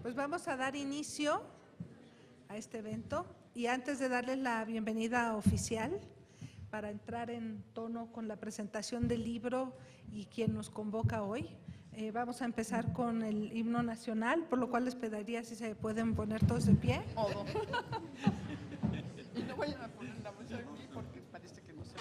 Pues vamos a dar inicio a este evento y antes de darles la bienvenida oficial, para entrar en tono con la presentación del libro y quien nos convoca hoy, vamos a empezar con el himno nacional, por lo cual les pediría si se pueden poner todos de pie. Y no vayan a poner la voz aquí porque parece que no se ve.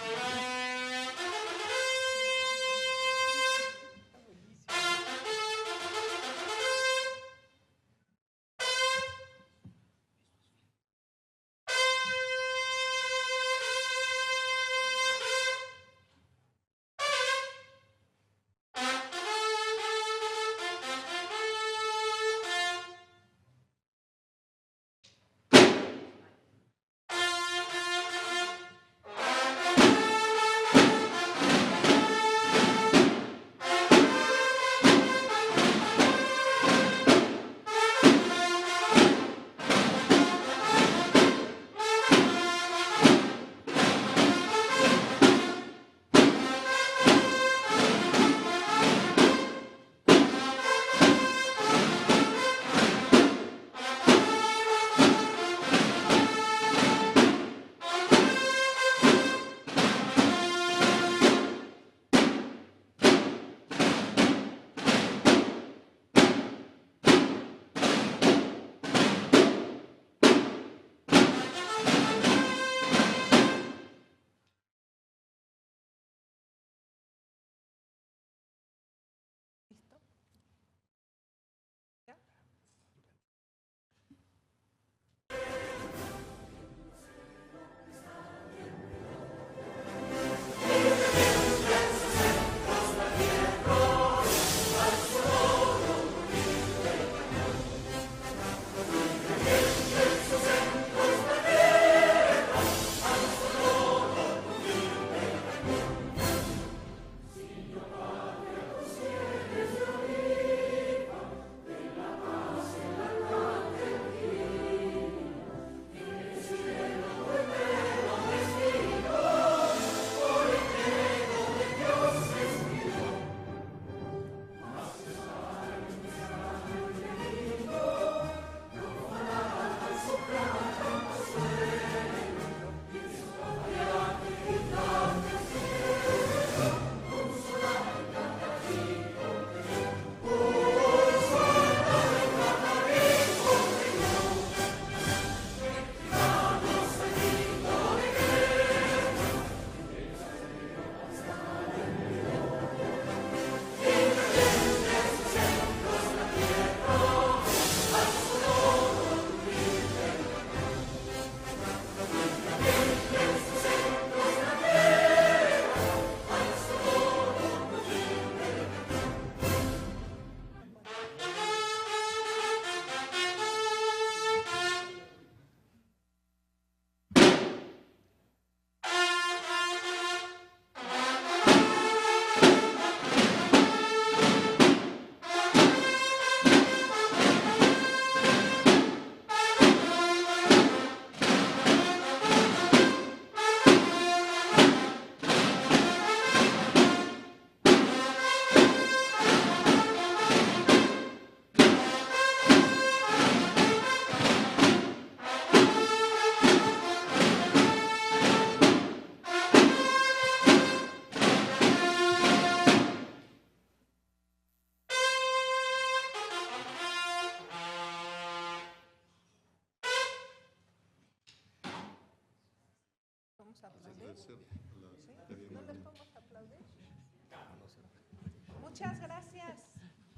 Muchas gracias.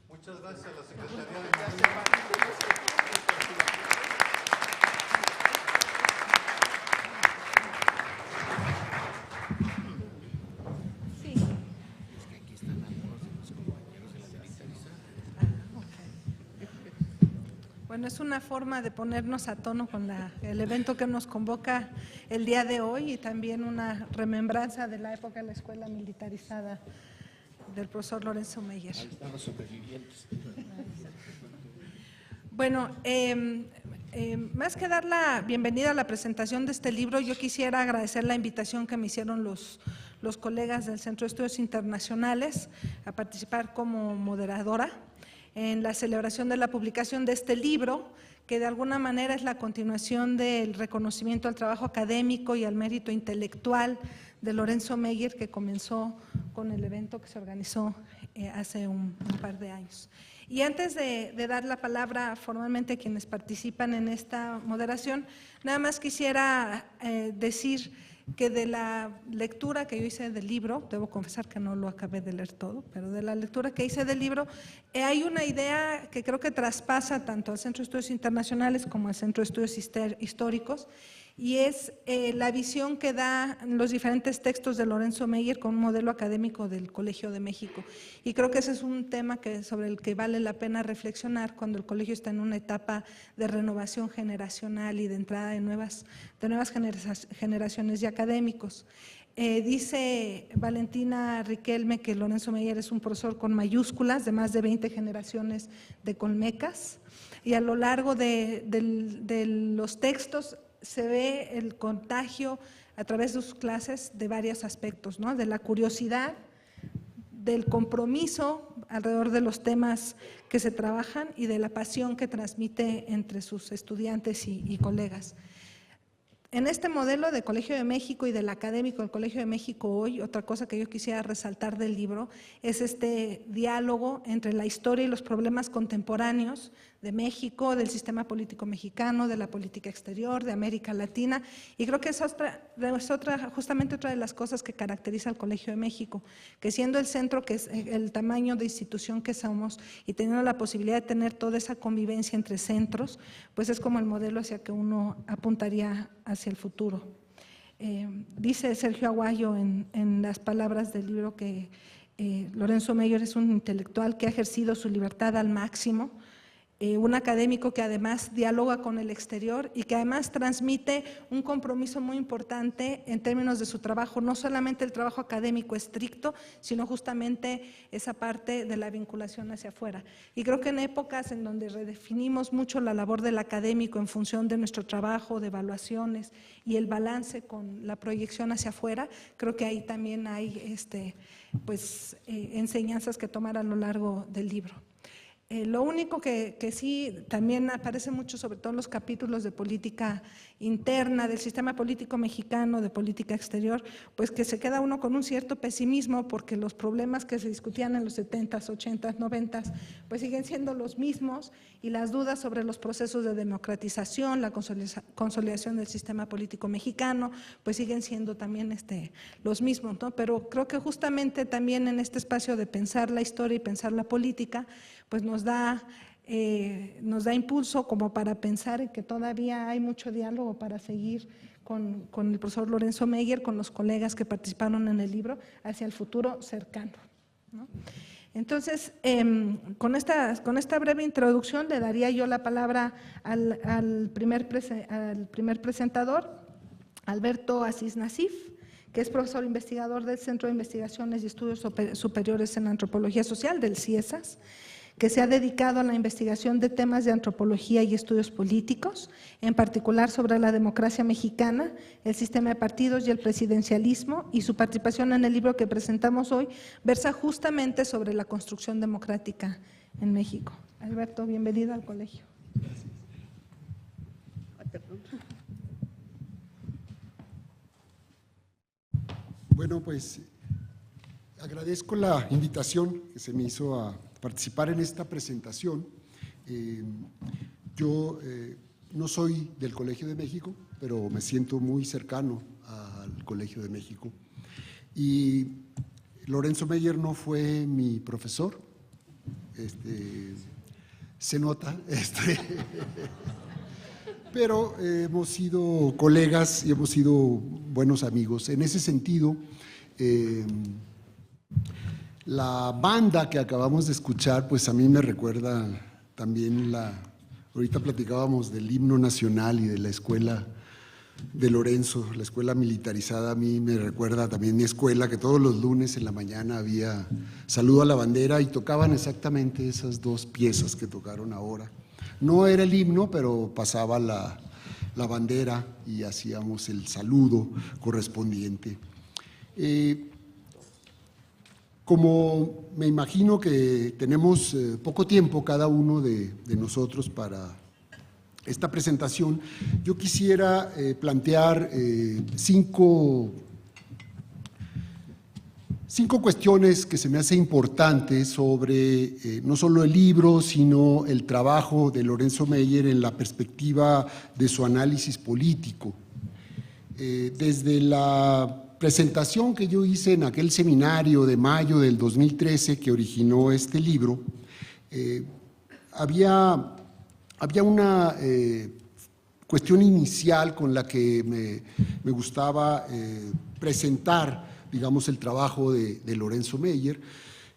Muchas gracias a la Secretaría de Sí. Es que aquí están algunos de los compañeros de la militarizada. Bueno, es una forma de ponernos a tono con el evento que nos convoca el día de hoy y también una remembranza de la época de la escuela militarizada del profesor Lorenzo Meyer. Ahí están los sobrevivientes. Bueno, más que dar la bienvenida a la presentación de este libro, yo quisiera agradecer la invitación que me hicieron los colegas del Centro de Estudios Internacionales a participar como moderadora en la celebración de la publicación de este libro, que de alguna manera es la continuación del reconocimiento al trabajo académico y al mérito intelectual de Lorenzo Meyer, que comenzó con el evento que se organizó hace un par de años. Y antes de dar la palabra formalmente a quienes participan en esta moderación, nada más quisiera decir que de la lectura que yo hice del libro, debo confesar que no lo acabé de leer todo, pero de la lectura que hice del libro, hay una idea que creo que traspasa tanto al Centro de Estudios Internacionales como al Centro de Estudios Históricos, y es la visión que da los diferentes textos de Lorenzo Meyer con un modelo académico del Colegio de México. Y creo que ese es un tema sobre el que vale la pena reflexionar cuando el colegio está en una etapa de renovación generacional y de entrada de nuevas generaciones de académicos. Dice Valentina Riquelme que Lorenzo Meyer es un profesor con mayúsculas de más de 20 generaciones de colmecas, y a lo largo de los textos se ve el contagio a través de sus clases de varios aspectos, ¿no? De la curiosidad, del compromiso alrededor de los temas que se trabajan y de la pasión que transmite entre sus estudiantes y colegas. En este modelo de Colegio de México y del académico del Colegio de México hoy, otra cosa que yo quisiera resaltar del libro es este diálogo entre la historia y los problemas contemporáneos de México, del sistema político mexicano, de la política exterior, de América Latina, y creo que es justamente otra de las cosas que caracteriza al Colegio de México, que siendo el centro, que es el tamaño de institución que somos y teniendo la posibilidad de tener toda esa convivencia entre centros, pues es como el modelo hacia que uno apuntaría hacia el futuro. Dice Sergio Aguayo en las palabras del libro que Lorenzo Meyer es un intelectual que ha ejercido su libertad al máximo, un académico que además dialoga con el exterior y que además transmite un compromiso muy importante en términos de su trabajo, no solamente el trabajo académico estricto, sino justamente esa parte de la vinculación hacia afuera. Y creo que en épocas en donde redefinimos mucho la labor del académico en función de nuestro trabajo, de evaluaciones y el balance con la proyección hacia afuera, creo que ahí también hay enseñanzas que tomar a lo largo del libro. Lo único que sí también aparece mucho, sobre todo en los capítulos de política interna, del sistema político mexicano, de política exterior, pues que se queda uno con un cierto pesimismo porque los problemas que se discutían en los 70s, 80s, 90s, pues siguen siendo los mismos, y las dudas sobre los procesos de democratización, la consolidación del sistema político mexicano, pues siguen siendo también los mismos, ¿no? Pero creo que justamente también en este espacio de pensar la historia y pensar la política, pues nos da impulso como para pensar en que todavía hay mucho diálogo para seguir con el profesor Lorenzo Meyer, con los colegas que participaron en el libro, hacia el futuro cercano, ¿no? Entonces, con esta breve introducción le daría yo la palabra al primer presentador, Alberto Asís Nasif, que es profesor investigador del Centro de Investigaciones y Estudios Superiores en Antropología Social, del CIESAS, que se ha dedicado a la investigación de temas de antropología y estudios políticos, en particular sobre la democracia mexicana, el sistema de partidos y el presidencialismo, y su participación en el libro que presentamos hoy versa justamente sobre la construcción democrática en México. Alberto, bienvenido al colegio. Bueno, pues agradezco la invitación que se me hizo a participar en esta presentación. Yo no soy del Colegio de México, pero me siento muy cercano al Colegio de México. Y Lorenzo Meyer no fue mi profesor, se nota, pero hemos sido colegas y hemos sido buenos amigos. En ese sentido, la banda que acabamos de escuchar, pues a mí me recuerda también ahorita platicábamos del himno nacional y de la escuela de Lorenzo, la escuela militarizada. A mí me recuerda también mi escuela, que todos los lunes en la mañana había saludo a la bandera y tocaban exactamente esas dos piezas que tocaron ahora. No era el himno, pero pasaba la bandera y hacíamos el saludo correspondiente. Como me imagino que tenemos poco tiempo cada uno de nosotros para esta presentación, yo quisiera plantear cinco cuestiones que se me hacen importantes sobre no solo el libro, sino el trabajo de Lorenzo Meyer en la perspectiva de su análisis político. Desde la presentación que yo hice en aquel seminario de mayo del 2013 que originó este libro, había una cuestión inicial con la que me gustaba presentar, digamos, el trabajo de Lorenzo Meyer,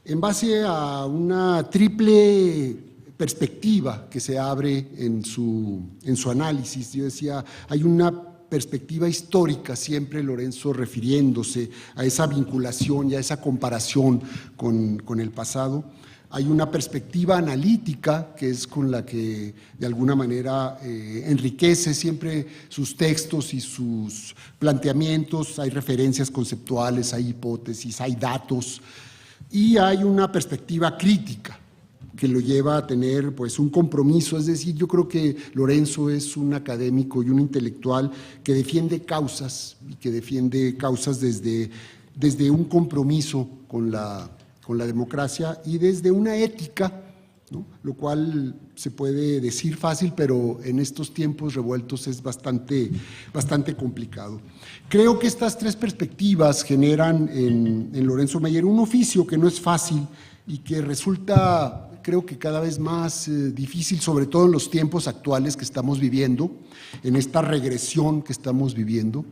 en base a una triple perspectiva que se abre en su análisis. Yo decía, hay una perspectiva histórica, siempre Lorenzo refiriéndose a esa vinculación y a esa comparación con el pasado. Hay una perspectiva analítica, que es con la que de alguna manera enriquece siempre sus textos y sus planteamientos. Hay referencias conceptuales, hay hipótesis, hay datos, y hay una perspectiva crítica que lo lleva a tener pues un compromiso. Es decir, yo creo que Lorenzo es un académico y un intelectual que defiende causas, y que defiende causas desde un compromiso con la democracia y desde una ética, ¿no? Lo cual se puede decir fácil, pero en estos tiempos revueltos es bastante complicado. Creo que estas tres perspectivas generan en Lorenzo Meyer un oficio que no es fácil y que resulta, creo que cada vez más difícil, sobre todo en los tiempos actuales que estamos viviendo, en esta regresión que estamos viviendo,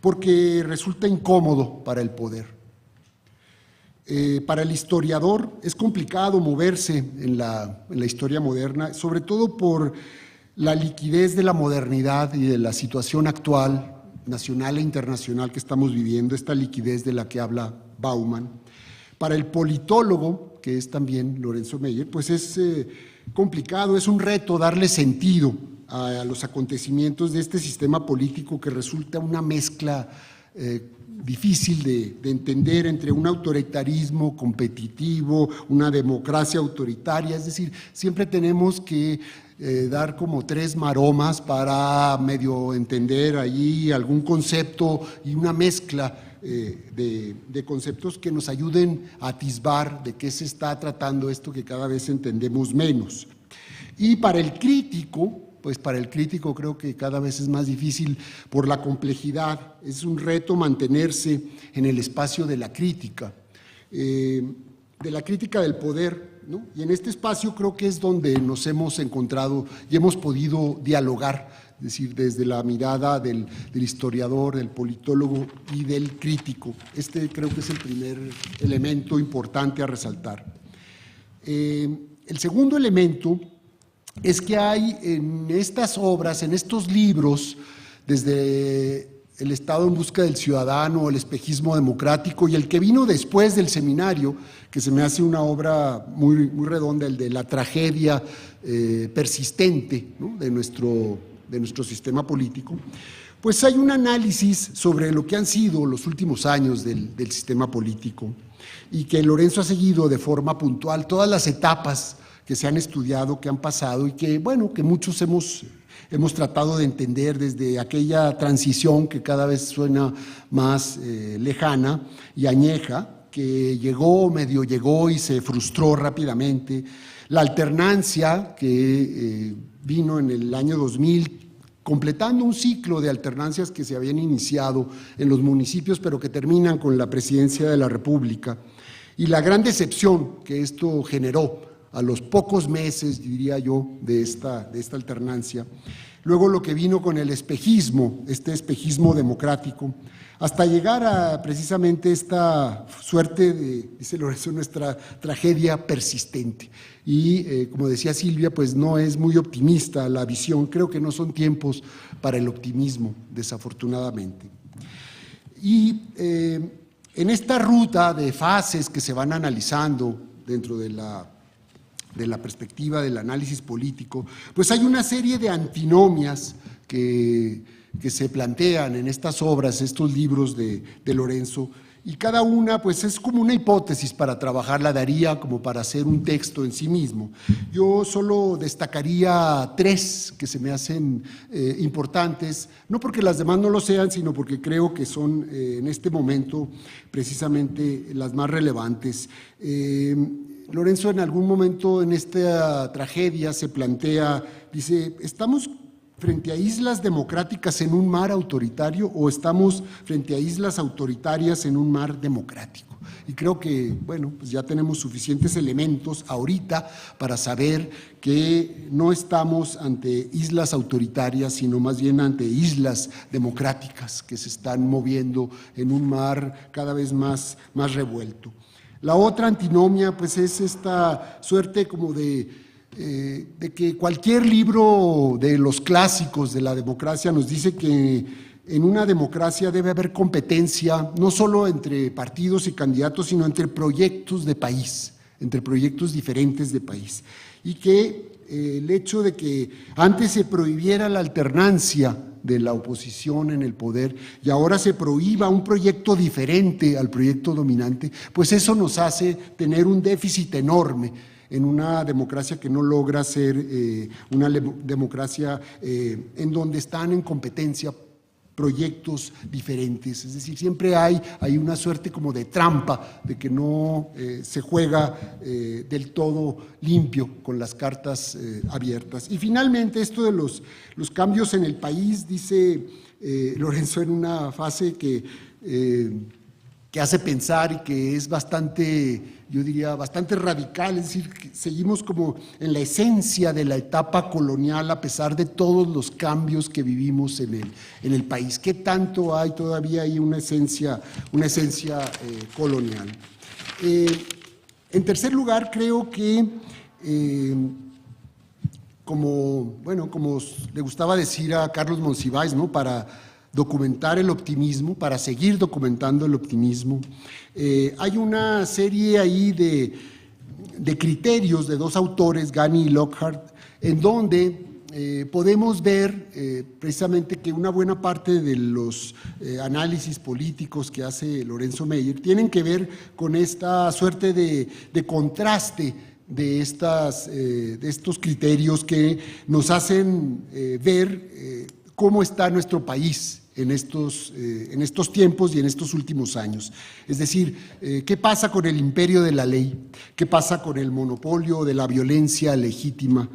porque resulta incómodo para el poder. Para el historiador es complicado moverse en la historia moderna, sobre todo por la liquidez de la modernidad y de la situación actual, nacional e internacional que estamos viviendo, esta liquidez de la que habla Bauman. Para el politólogo, que es también Lorenzo Meyer, pues es complicado, es un reto darle sentido a los acontecimientos de este sistema político que resulta una mezcla difícil de entender entre un autoritarismo competitivo, una democracia autoritaria. Es decir, siempre tenemos que dar como tres maromas para medio entender allí algún concepto y una mezcla de conceptos que nos ayuden a atisbar de qué se está tratando esto que cada vez entendemos menos. Y para el crítico, pues para el crítico creo que cada vez es más difícil por la complejidad. Es un reto mantenerse en el espacio de la crítica del poder, ¿no? Y en este espacio creo que es donde nos hemos encontrado y hemos podido dialogar, es decir, desde la mirada del historiador, del politólogo y del crítico. Este creo que es el primer elemento importante a resaltar. El segundo elemento es que hay en estas obras, en estos libros, desde El Estado en busca del ciudadano, El espejismo democrático, y el que vino después del seminario, que se me hace una obra muy redonda, el de la tragedia persistente, ¿no? de nuestro sistema político, pues hay un análisis sobre lo que han sido los últimos años del sistema político, y que Lorenzo ha seguido de forma puntual todas las etapas que se han estudiado, que han pasado y que, bueno, que muchos hemos tratado de entender desde aquella transición que cada vez suena más lejana y añeja, que medio llegó y se frustró rápidamente, la alternancia que vino en el año 2000, completando un ciclo de alternancias que se habían iniciado en los municipios, pero que terminan con la presidencia de la República, y la gran decepción que esto generó a los pocos meses, diría yo, de esta alternancia. Luego lo que vino con el espejismo, este espejismo democrático, hasta llegar a precisamente esta suerte de, dice Lorenzo, nuestra tragedia persistente. Y como decía Silvia, pues no es muy optimista la visión, creo que no son tiempos para el optimismo, desafortunadamente. Y en esta ruta de fases que se van analizando dentro de la perspectiva del análisis político, pues hay una serie de antinomias que se plantean en estas obras, estos libros de Lorenzo, y cada una pues es como una hipótesis para trabajarla, daría como para hacer un texto en sí mismo. Yo solo destacaría 3 que se me hacen importantes, no porque las demás no lo sean, sino porque creo que son en este momento precisamente las más relevantes. Lorenzo en algún momento en esta tragedia se plantea, dice, ¿estamos frente a islas democráticas en un mar autoritario o estamos frente a islas autoritarias en un mar democrático? Y creo que, bueno, pues ya tenemos suficientes elementos ahorita para saber que no estamos ante islas autoritarias, sino más bien ante islas democráticas que se están moviendo en un mar cada vez más revuelto. La otra antinomia, pues es esta suerte como de que cualquier libro de los clásicos de la democracia nos dice que en una democracia debe haber competencia, no solo entre partidos y candidatos, sino entre proyectos de país, entre proyectos diferentes de país. Y que el hecho de que antes se prohibiera la alternancia de la oposición en el poder y ahora se prohíba un proyecto diferente al proyecto dominante, pues eso nos hace tener un déficit enorme en una democracia que no logra ser una democracia en donde están en competencia proyectos diferentes. Es decir, siempre hay una suerte como de trampa, de que no se juega del todo limpio con las cartas abiertas. Y finalmente, esto de los cambios en el país, dice Lorenzo en una fase que hace pensar y que es bastante, yo diría, bastante radical, es decir, que seguimos como en la esencia de la etapa colonial a pesar de todos los cambios que vivimos en el país. ¿Qué tanto hay todavía ahí una esencia colonial? En tercer lugar, creo que como le gustaba decir a Carlos Monsiváis, ¿no?, para documentar el optimismo, para seguir documentando el optimismo. Hay una serie ahí de criterios de 2 autores, Gani y Lockhart, en donde podemos ver precisamente que una buena parte de los análisis políticos que hace Lorenzo Meyer tienen que ver con esta suerte de contraste de estos criterios que nos hacen ver cómo está nuestro país en estos tiempos y en estos últimos años. Es decir, ¿qué pasa con el imperio de la ley? ¿Qué pasa con el monopolio de la violencia legítima?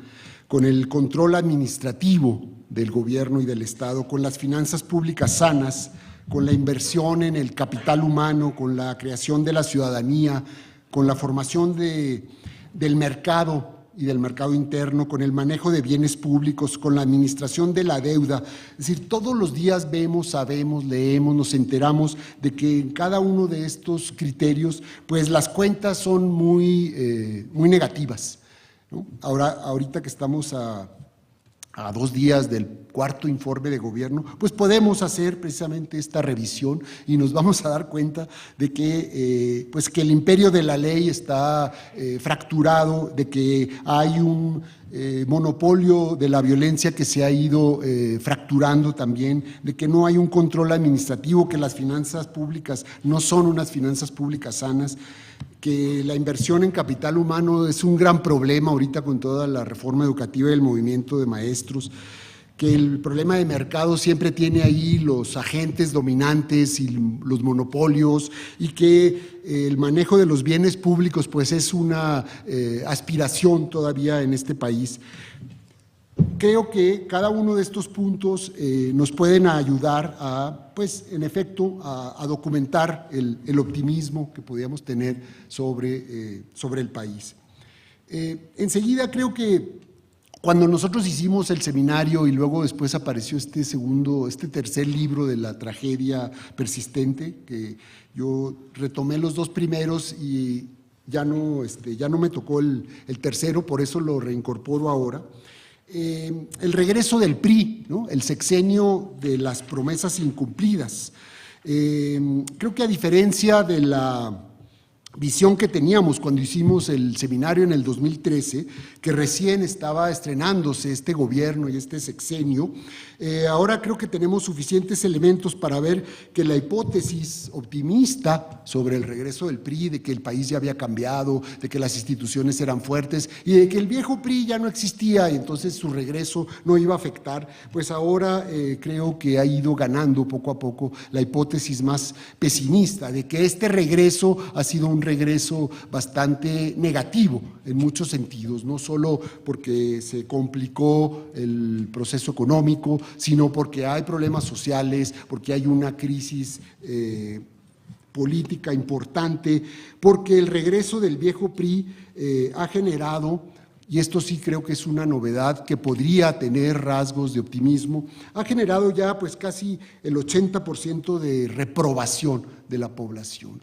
Con el control administrativo del gobierno y del Estado, con las finanzas públicas sanas, con la inversión en el capital humano, con la creación de la ciudadanía, con la formación del mercado y del mercado interno, con el manejo de bienes públicos, con la administración de la deuda. Es decir, todos los días vemos, sabemos, leemos, nos enteramos de que en cada uno de estos criterios, pues las cuentas son muy negativas, ¿no? Ahorita que estamos a 2 días del 4º informe de gobierno, pues podemos hacer precisamente esta revisión y nos vamos a dar cuenta de que, pues que el imperio de la ley está fracturado, de que hay un monopolio de la violencia que se ha ido fracturando también, de que no hay un control administrativo, que las finanzas públicas no son unas finanzas públicas sanas, que la inversión en capital humano es un gran problema ahorita con toda la reforma educativa y el movimiento de maestros, que el problema de mercado siempre tiene ahí los agentes dominantes y los monopolios, y que el manejo de los bienes públicos pues es una aspiración todavía en este país. Creo que cada uno de estos puntos nos pueden ayudar a, pues, en efecto, a documentar el optimismo que podíamos tener sobre el país. Enseguida creo que cuando nosotros hicimos el seminario y luego después apareció este tercer libro de la tragedia persistente, que yo retomé los 2 primeros y ya no me tocó el tercero, por eso lo reincorporo ahora. El regreso del PRI, ¿no?, el sexenio de las promesas incumplidas. Creo que a diferencia de la visión que teníamos cuando hicimos el seminario en el 2013, que recién estaba estrenándose este gobierno y este sexenio, ahora creo que tenemos suficientes elementos para ver que la hipótesis optimista sobre el regreso del PRI, de que el país ya había cambiado, de que las instituciones eran fuertes y de que el viejo PRI ya no existía y entonces su regreso no iba a afectar, pues ahora creo que ha ido ganando poco a poco la hipótesis más pesimista, de que este regreso ha sido un regreso bastante negativo en muchos sentidos, no solo porque se complicó el proceso económico, sino porque hay problemas sociales, porque hay una crisis política importante, porque el regreso del viejo PRI ha generado, y esto sí creo que es una novedad que podría tener rasgos de optimismo, ha generado ya pues casi el 80% de reprobación de la población.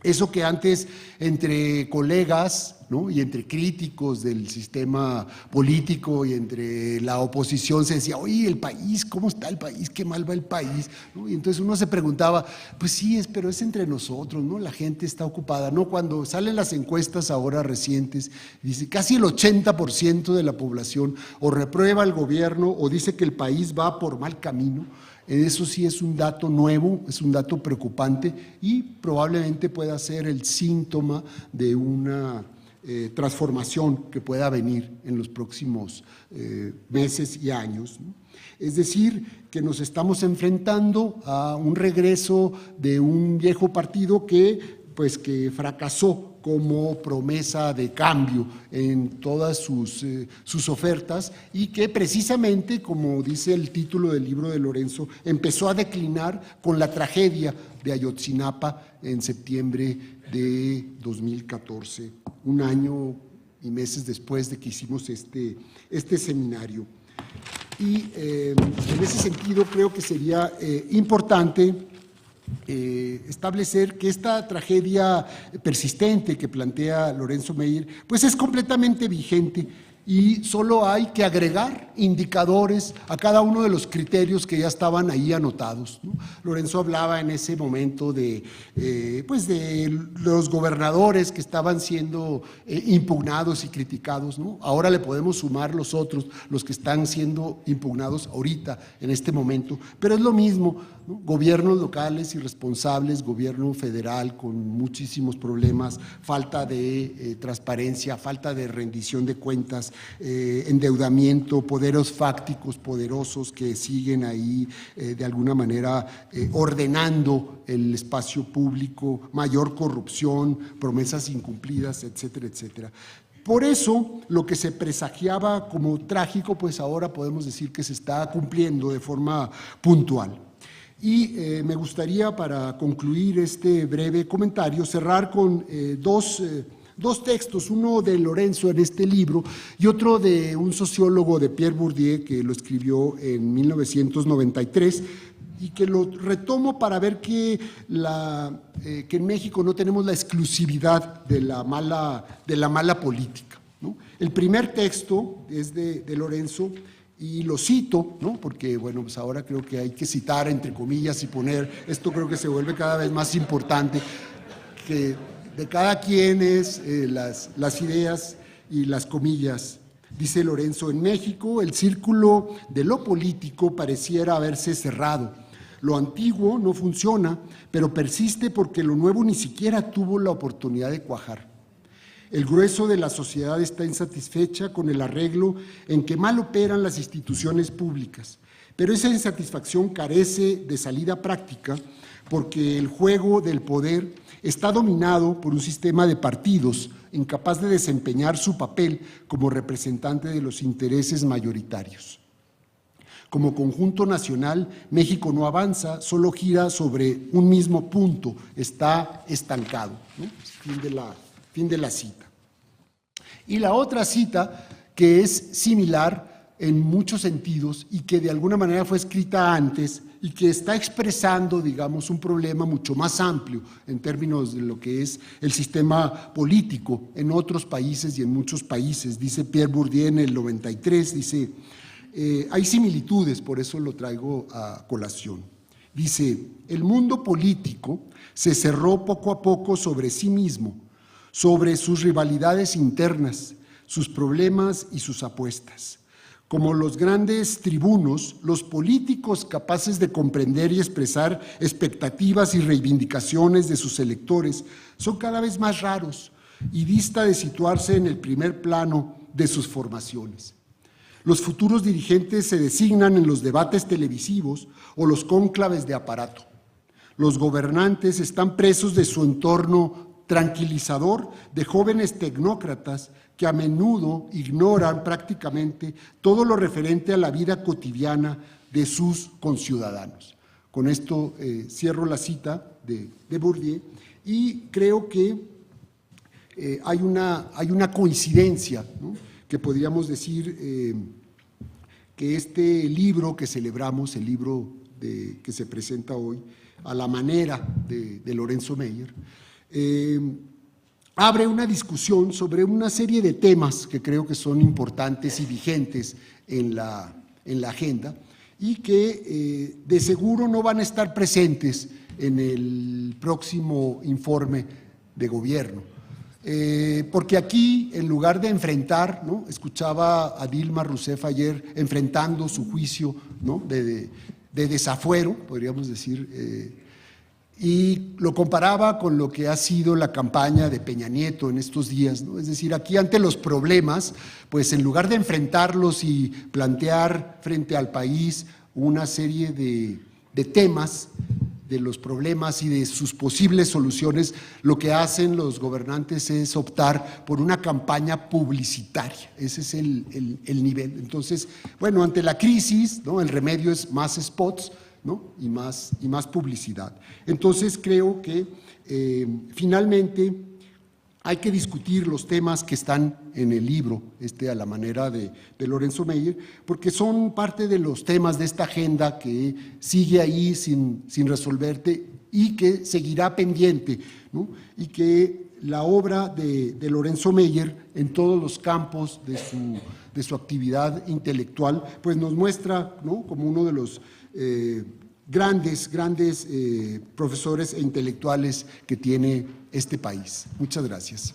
Eso que antes entre colegas, ¿no?, y entre críticos del sistema político y entre la oposición se decía, oye, el país, ¿cómo está el país? ¿Qué mal va el país? ¿No? Y entonces uno se preguntaba, pues sí, pero es entre nosotros, ¿no? La gente está ocupada, ¿no? Cuando salen las encuestas ahora recientes, dice casi el 80% de la población o reprueba al gobierno o dice que el país va por mal camino. Eso sí es un dato nuevo, es un dato preocupante y probablemente pueda ser el síntoma de una transformación que pueda venir en los próximos meses y años, ¿no? Es decir, que nos estamos enfrentando a un regreso de un viejo partido que fracasó como promesa de cambio en todas sus ofertas y que precisamente, como dice el título del libro de Lorenzo, empezó a declinar con la tragedia de Ayotzinapa en septiembre de 2014, un año y meses después de que hicimos este seminario. Y en ese sentido creo que sería importante establecer que esta tragedia persistente que plantea Lorenzo Meyer, pues es completamente vigente y solo hay que agregar indicadores a cada uno de los criterios que ya estaban ahí anotados, ¿no? Lorenzo hablaba en ese momento de los gobernadores que estaban siendo impugnados y criticados, ¿no? Ahora le podemos sumar los otros, los que están siendo impugnados ahorita, en este momento, pero es lo mismo, ¿no? Gobiernos locales irresponsables, gobierno federal con muchísimos problemas, falta de transparencia, falta de rendición de cuentas, endeudamiento, poderes fácticos poderosos que siguen ahí de alguna manera ordenando el espacio público, mayor corrupción, promesas incumplidas, etcétera, etcétera. Por eso, lo que se presagiaba como trágico, pues ahora podemos decir que se está cumpliendo de forma puntual. Y me gustaría, para concluir este breve comentario, cerrar con dos textos, uno de Lorenzo en este libro y otro de un sociólogo, de Pierre Bourdieu, que lo escribió en 1993, y que lo retomo para ver que en México no tenemos la exclusividad de la mala política, ¿no? El primer texto es de Lorenzo, y lo cito, ¿no? Porque, bueno, pues ahora creo que hay que citar entre comillas y poner, esto creo que se vuelve cada vez más importante, que de cada quien es las ideas y las comillas. Dice Lorenzo, en México el círculo de lo político pareciera haberse cerrado. Lo antiguo no funciona, pero persiste porque lo nuevo ni siquiera tuvo la oportunidad de cuajar. El grueso de la sociedad está insatisfecha con el arreglo en que mal operan las instituciones públicas, pero esa insatisfacción carece de salida práctica porque el juego del poder está dominado por un sistema de partidos incapaz de desempeñar su papel como representante de los intereses mayoritarios. Como conjunto nacional, México no avanza, solo gira sobre un mismo punto, está estancado, ¿no? Fin de la cita. Y la otra cita, que es similar en muchos sentidos y que de alguna manera fue escrita antes y que está expresando, digamos, un problema mucho más amplio en términos de lo que es el sistema político en otros países y en muchos países. Dice Pierre Bourdieu en el 93, dice, hay similitudes, por eso lo traigo a colación. Dice, el mundo político se cerró poco a poco sobre sí mismo, sobre sus rivalidades internas, sus problemas y sus apuestas. Como los grandes tribunos, los políticos capaces de comprender y expresar expectativas y reivindicaciones de sus electores son cada vez más raros y dista de situarse en el primer plano de sus formaciones. Los futuros dirigentes se designan en los debates televisivos o los cónclaves de aparato. Los gobernantes están presos de su entorno tranquilizador de jóvenes tecnócratas que a menudo ignoran prácticamente todo lo referente a la vida cotidiana de sus conciudadanos. Con esto cierro la cita de Bourdieu y creo que hay una coincidencia, ¿no? Que podríamos decir que este libro que celebramos, el libro que se presenta hoy, a la manera de Lorenzo Meyer, abre una discusión sobre una serie de temas que creo que son importantes y vigentes en la agenda y que de seguro no van a estar presentes en el próximo informe de gobierno. Porque aquí, en lugar de enfrentar, ¿no? Escuchaba a Dilma Rousseff ayer enfrentando su juicio, ¿no? de desafuero, podríamos decir, y lo comparaba con lo que ha sido la campaña de Peña Nieto en estos días, ¿no? Es decir, aquí ante los problemas, pues en lugar de enfrentarlos y plantear frente al país una serie de temas, de los problemas y de sus posibles soluciones, lo que hacen los gobernantes es optar por una campaña publicitaria. Ese es el nivel. Entonces, bueno, ante la crisis, ¿no? El remedio es más spots, ¿no? y más publicidad. Entonces, creo que finalmente hay que discutir los temas que están en el libro, a la manera de Lorenzo Meyer, porque son parte de los temas de esta agenda que sigue ahí sin resolverte y que seguirá pendiente, ¿no? Y que la obra de Lorenzo Meyer en todos los campos de su actividad intelectual, pues nos muestra, ¿no? Como uno de los grandes profesores e intelectuales que tiene este país. Muchas gracias.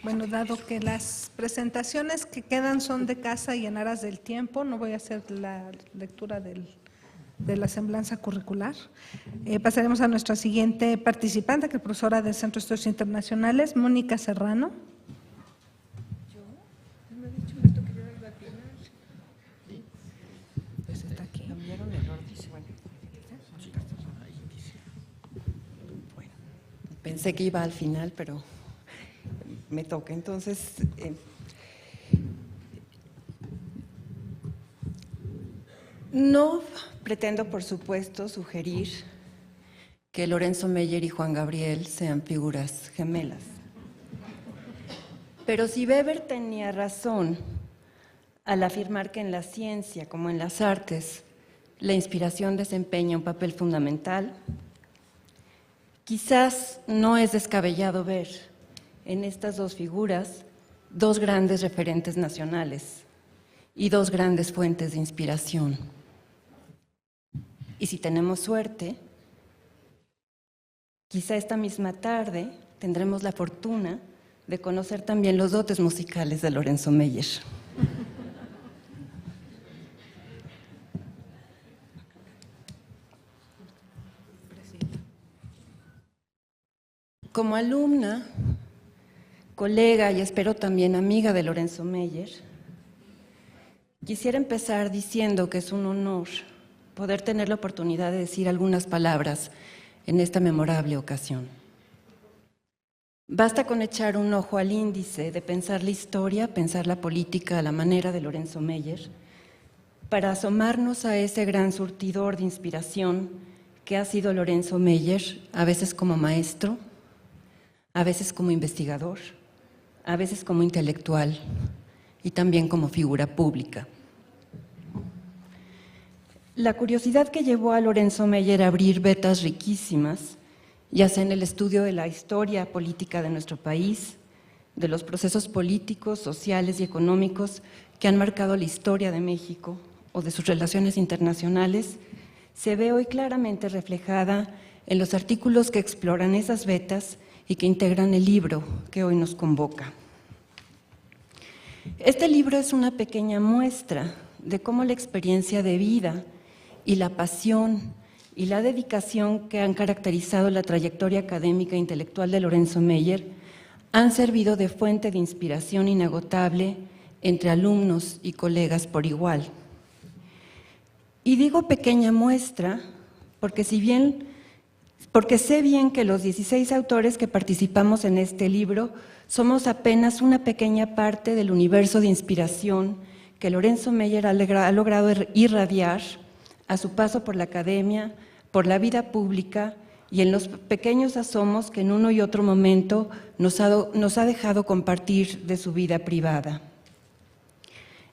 Bueno, dado que las presentaciones que quedan son de casa y en aras del tiempo, no voy a hacer la lectura de la semblanza curricular. Pasaremos a nuestra siguiente participante, que es profesora del Centro de Estudios Internacionales, Mónica Serrano. Pues está aquí. Cambiaron el orden, dice, bueno. Bueno, pensé que iba al final, pero me toca. Entonces, no pretendo, por supuesto, sugerir que Lorenzo Meyer y Juan Gabriel sean figuras gemelas. Pero si Weber tenía razón al afirmar que en la ciencia, como en las artes, la inspiración desempeña un papel fundamental, quizás no es descabellado ver en estas dos figuras dos grandes referentes nacionales y dos grandes fuentes de inspiración. Y si tenemos suerte, quizá esta misma tarde tendremos la fortuna de conocer también los dotes musicales de Lorenzo Meyer. Como alumna, colega y espero también amiga de Lorenzo Meyer, quisiera empezar diciendo que es un honor poder tener la oportunidad de decir algunas palabras en esta memorable ocasión. Basta con echar un ojo al índice de pensar la historia, pensar la política a la manera de Lorenzo Meyer, para asomarnos a ese gran surtidor de inspiración que ha sido Lorenzo Meyer, a veces como maestro, a veces como investigador, a veces como intelectual y también como figura pública. La curiosidad que llevó a Lorenzo Meyer a abrir vetas riquísimas ya sea en el estudio de la historia política de nuestro país, de los procesos políticos, sociales y económicos que han marcado la historia de México o de sus relaciones internacionales, se ve hoy claramente reflejada en los artículos que exploran esas vetas y que integran el libro que hoy nos convoca. Este libro es una pequeña muestra de cómo la experiencia de vida y la pasión y la dedicación que han caracterizado la trayectoria académica e intelectual de Lorenzo Meyer han servido de fuente de inspiración inagotable entre alumnos y colegas por igual. Y digo pequeña muestra porque sé bien que los 16 autores que participamos en este libro somos apenas una pequeña parte del universo de inspiración que Lorenzo Meyer ha logrado irradiar a su paso por la academia, por la vida pública y en los pequeños asomos que en uno y otro momento nos ha dejado compartir de su vida privada.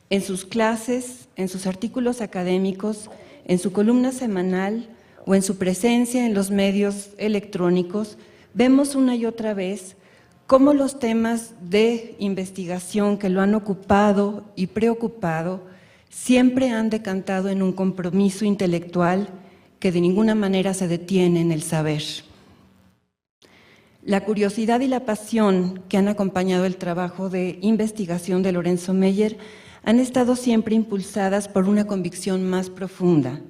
En sus clases, en sus artículos académicos, en su columna semanal o en su presencia en los medios electrónicos, vemos una y otra vez cómo los temas de investigación que lo han ocupado y preocupado siempre han decantado en un compromiso intelectual que de ninguna manera se detiene en el saber. La curiosidad y la pasión que han acompañado el trabajo de investigación de Lorenzo Meyer han estado siempre impulsadas por una convicción más profunda,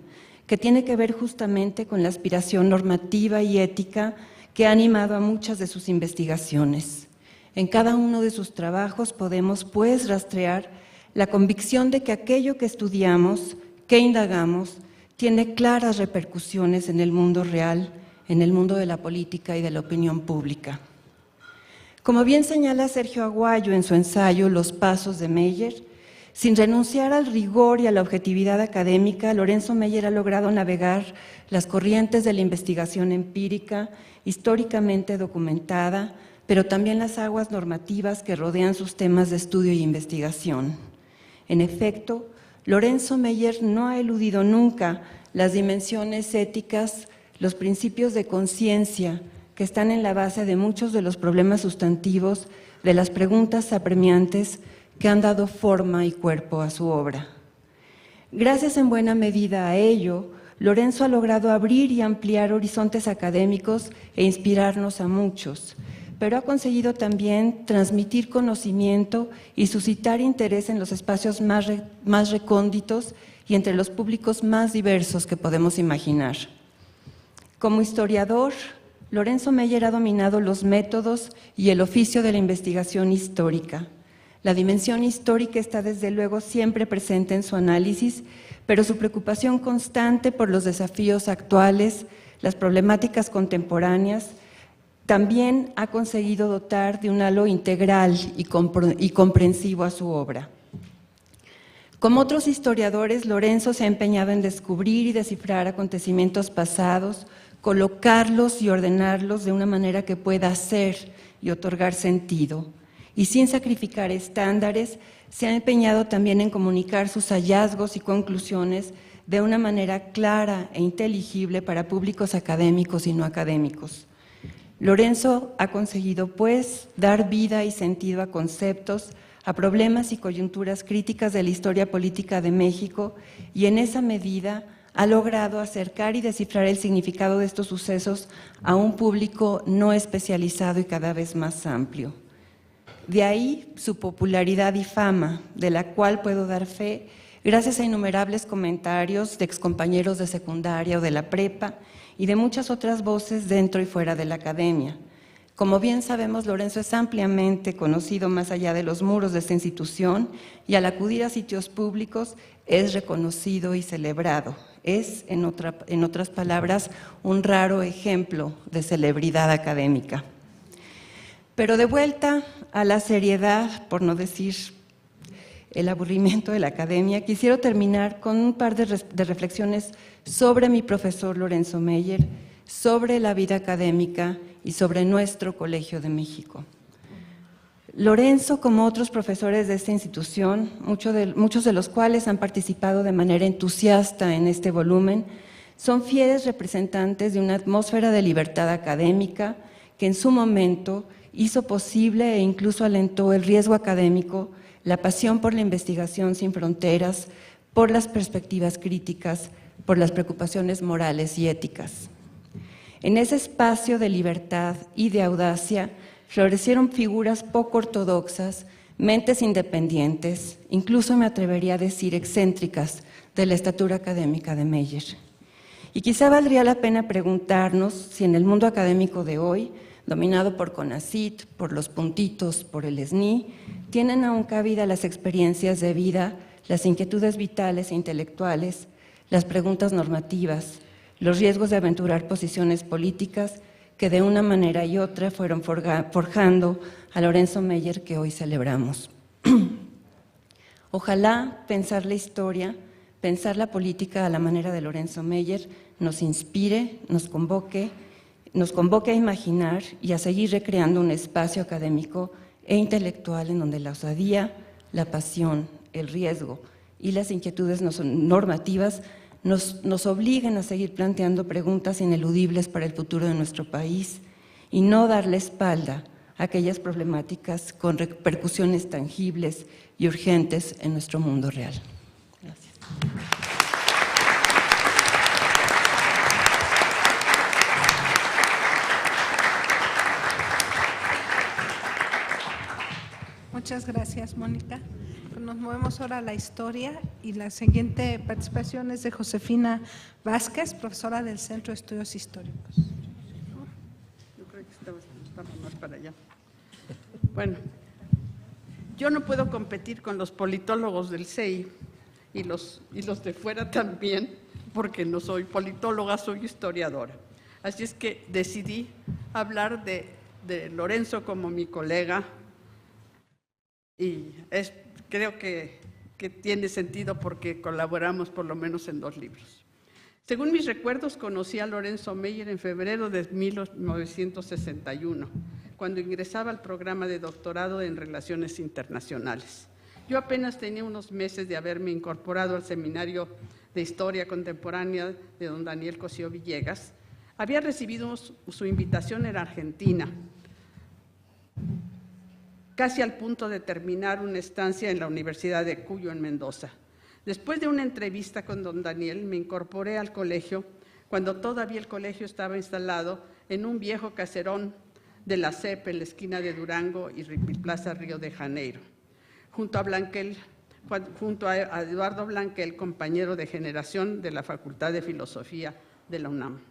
que tiene que ver justamente con la aspiración normativa y ética que ha animado a muchas de sus investigaciones. En cada uno de sus trabajos podemos, pues, rastrear la convicción de que aquello que estudiamos, que indagamos, tiene claras repercusiones en el mundo real, en el mundo de la política y de la opinión pública. Como bien señala Sergio Aguayo en su ensayo Los Pasos de Meyer, sin renunciar al rigor y a la objetividad académica, Lorenzo Meyer ha logrado navegar las corrientes de la investigación empírica, históricamente documentada, pero también las aguas normativas que rodean sus temas de estudio y investigación. En efecto, Lorenzo Meyer no ha eludido nunca las dimensiones éticas, los principios de conciencia que están en la base de muchos de los problemas sustantivos, de las preguntas apremiantes que han dado forma y cuerpo a su obra. Gracias en buena medida a ello, Lorenzo ha logrado abrir y ampliar horizontes académicos e inspirarnos a muchos, pero ha conseguido también transmitir conocimiento y suscitar interés en los espacios más recónditos y entre los públicos más diversos que podemos imaginar. Como historiador, Lorenzo Meyer ha dominado los métodos y el oficio de la investigación histórica. La dimensión histórica está desde luego siempre presente en su análisis, pero su preocupación constante por los desafíos actuales, las problemáticas contemporáneas, también ha conseguido dotar de un halo integral y comprensivo a su obra. Como otros historiadores, Lorenzo se ha empeñado en descubrir y descifrar acontecimientos pasados, colocarlos y ordenarlos de una manera que pueda ser y otorgar sentido. Y sin sacrificar estándares, se ha empeñado también en comunicar sus hallazgos y conclusiones de una manera clara e inteligible para públicos académicos y no académicos. Lorenzo ha conseguido, pues, dar vida y sentido a conceptos, a problemas y coyunturas críticas de la historia política de México y en esa medida ha logrado acercar y descifrar el significado de estos sucesos a un público no especializado y cada vez más amplio. De ahí su popularidad y fama, de la cual puedo dar fe gracias a innumerables comentarios de excompañeros de secundaria o de la prepa y de muchas otras voces dentro y fuera de la academia. Como bien sabemos, Lorenzo es ampliamente conocido más allá de los muros de esta institución y al acudir a sitios públicos es reconocido y celebrado. Es, en otras palabras, un raro ejemplo de celebridad académica. Pero de vuelta a la seriedad, por no decir el aburrimiento de la academia, quisiera terminar con un par de reflexiones sobre mi profesor Lorenzo Meyer, sobre la vida académica y sobre nuestro Colegio de México. Lorenzo, como otros profesores de esta institución, muchos de los cuales han participado de manera entusiasta en este volumen, Son fieles representantes de una atmósfera de libertad académica que en su momento hizo posible e incluso alentó el riesgo académico, la pasión por la investigación sin fronteras, por las perspectivas críticas, por las preocupaciones morales y éticas. En ese espacio de libertad y de audacia florecieron figuras poco ortodoxas, mentes independientes, incluso me atrevería a decir excéntricas, de la estatura académica de Meyer. Y quizá valdría la pena preguntarnos si en el mundo académico de hoy, dominado por CONACYT, por los puntitos, por el SNI, tienen aún cabida las experiencias de vida, las inquietudes vitales e intelectuales, las preguntas normativas, los riesgos de aventurar posiciones políticas que de una manera y otra fueron forjando a Lorenzo Meyer que hoy celebramos. Ojalá pensar la historia, pensar la política a la manera de Lorenzo Meyer nos inspire, nos convoque a imaginar y a seguir recreando un espacio académico e intelectual en donde la osadía, la pasión, el riesgo y las inquietudes normativas nos obliguen a seguir planteando preguntas ineludibles para el futuro de nuestro país y no darle espalda a aquellas problemáticas con repercusiones tangibles y urgentes en nuestro mundo real. Gracias. Muchas gracias, Mónica. Nos movemos ahora a la historia y la siguiente participación es de Josefina Vázquez, profesora del Centro de Estudios Históricos. Yo creo que estamos más para allá. Bueno, yo no puedo competir con los politólogos del CEI y los de fuera también, porque no soy politóloga, soy historiadora. Así es que decidí hablar de Lorenzo como mi colega y creo que tiene sentido porque colaboramos por lo menos en 2 libros. Según mis recuerdos, conocí a Lorenzo Meyer en febrero de 1961, cuando ingresaba al programa de doctorado en Relaciones Internacionales. Yo apenas tenía unos meses de haberme incorporado al Seminario de Historia Contemporánea de don Daniel Cosío Villegas. Había recibido su invitación en Argentina, casi al punto de terminar una estancia en la Universidad de Cuyo, en Mendoza. Después de una entrevista con don Daniel, me incorporé al colegio, cuando todavía el colegio estaba instalado en un viejo caserón de la CEP en la esquina de Durango y Plaza Río de Janeiro, junto a Eduardo Blanquel, compañero de generación de la Facultad de Filosofía de la UNAM.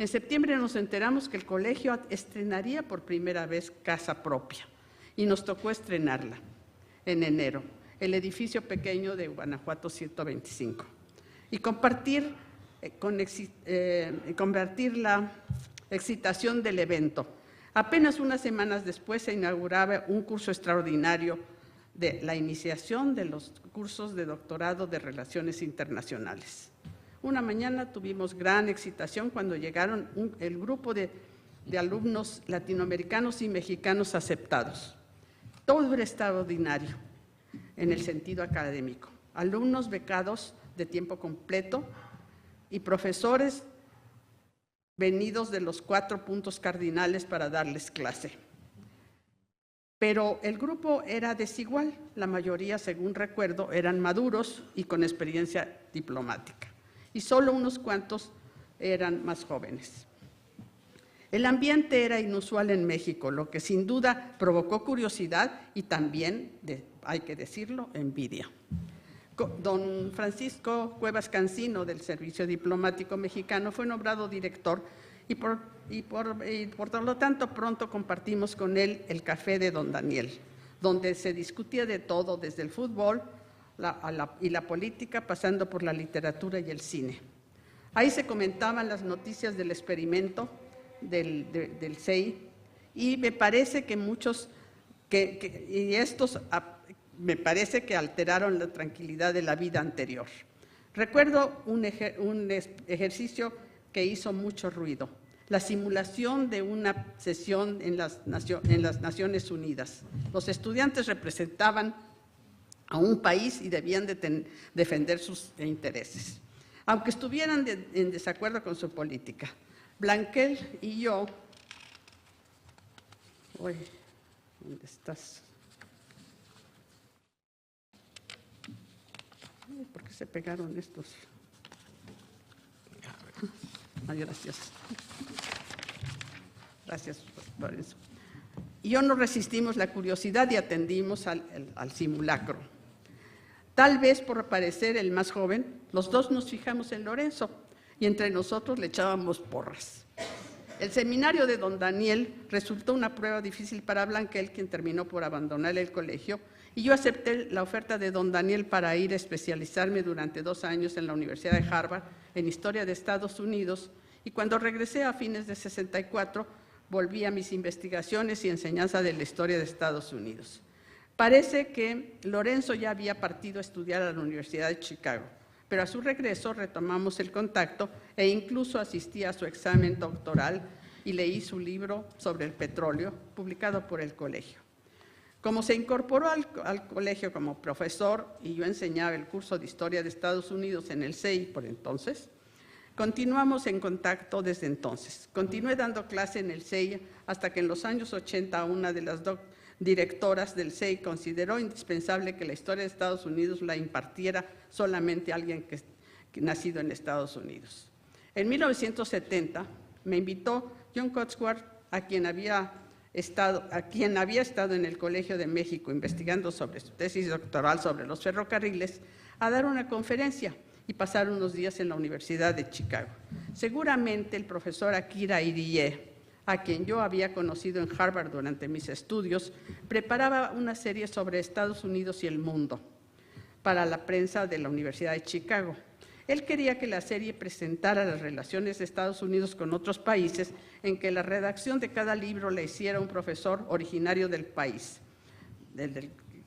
En septiembre nos enteramos que el colegio estrenaría por primera vez casa propia, y nos tocó estrenarla en enero, el edificio pequeño de Guanajuato 125, y convertir la excitación del evento. Apenas unas semanas después se inauguraba un curso extraordinario de la iniciación de los cursos de doctorado de Relaciones Internacionales. Una mañana tuvimos gran excitación cuando llegaron el grupo de alumnos latinoamericanos y mexicanos aceptados. Todo era extraordinario en el sentido académico. Alumnos becados de tiempo completo y profesores venidos de los 4 puntos cardinales para darles clase. Pero el grupo era desigual. La mayoría, según recuerdo, eran maduros y con experiencia diplomática. Y solo unos cuantos eran más jóvenes. El ambiente era inusual en México, lo que sin duda provocó curiosidad y también, hay que decirlo, envidia. Don Francisco Cuevas Cancino, del Servicio Diplomático Mexicano, fue nombrado director y por lo tanto pronto compartimos con él el café de don Daniel, donde se discutía de todo, desde el fútbol y la política, pasando por la literatura y el cine. Ahí se comentaban las noticias del experimento del CEI, y me parece que me parece que alteraron la tranquilidad de la vida anterior. Recuerdo un ejercicio que hizo mucho ruido, la simulación de una sesión en las Naciones Unidas. Los estudiantes representaban a un país y debían defender sus intereses. aunque estuvieran en desacuerdo con su política. Blanquel y yo... Uy, ¿dónde estás? ¿Por qué se pegaron estos? Ay, gracias. Gracias, Lorenzo. Y yo no resistimos la curiosidad y atendimos al simulacro. Tal vez por parecer el más joven, los dos nos fijamos en Lorenzo y entre nosotros le echábamos porras. El seminario de don Daniel resultó una prueba difícil para Blanquel, quien terminó por abandonar el colegio, y yo acepté la oferta de don Daniel para ir a especializarme durante 2 años en la Universidad de Harvard en Historia de Estados Unidos, y cuando regresé a fines de 64, volví a mis investigaciones y enseñanza de la historia de Estados Unidos. Parece que Lorenzo ya había partido a estudiar a la Universidad de Chicago, pero a su regreso retomamos el contacto e incluso asistí a su examen doctoral y leí su libro sobre el petróleo, publicado por el colegio. Como se incorporó al colegio como profesor y yo enseñaba el curso de Historia de Estados Unidos en el CEI por entonces, continuamos en contacto desde entonces. Continué dando clase en el CEI hasta que en los años 80 una de las directoras del CEI consideró indispensable que la historia de Estados Unidos la impartiera solamente alguien que nacido en Estados Unidos. En 1970 me invitó John Cotsworth, a quien había estado en el Colegio de México investigando sobre su tesis doctoral sobre los ferrocarriles, a dar una conferencia y pasar unos días en la Universidad de Chicago. Seguramente el profesor Akira Irie, a quien yo había conocido en Harvard durante mis estudios, preparaba una serie sobre Estados Unidos y el mundo para la prensa de la Universidad de Chicago. Él quería que la serie presentara las relaciones de Estados Unidos con otros países, en que la redacción de cada libro la hiciera un profesor originario del país,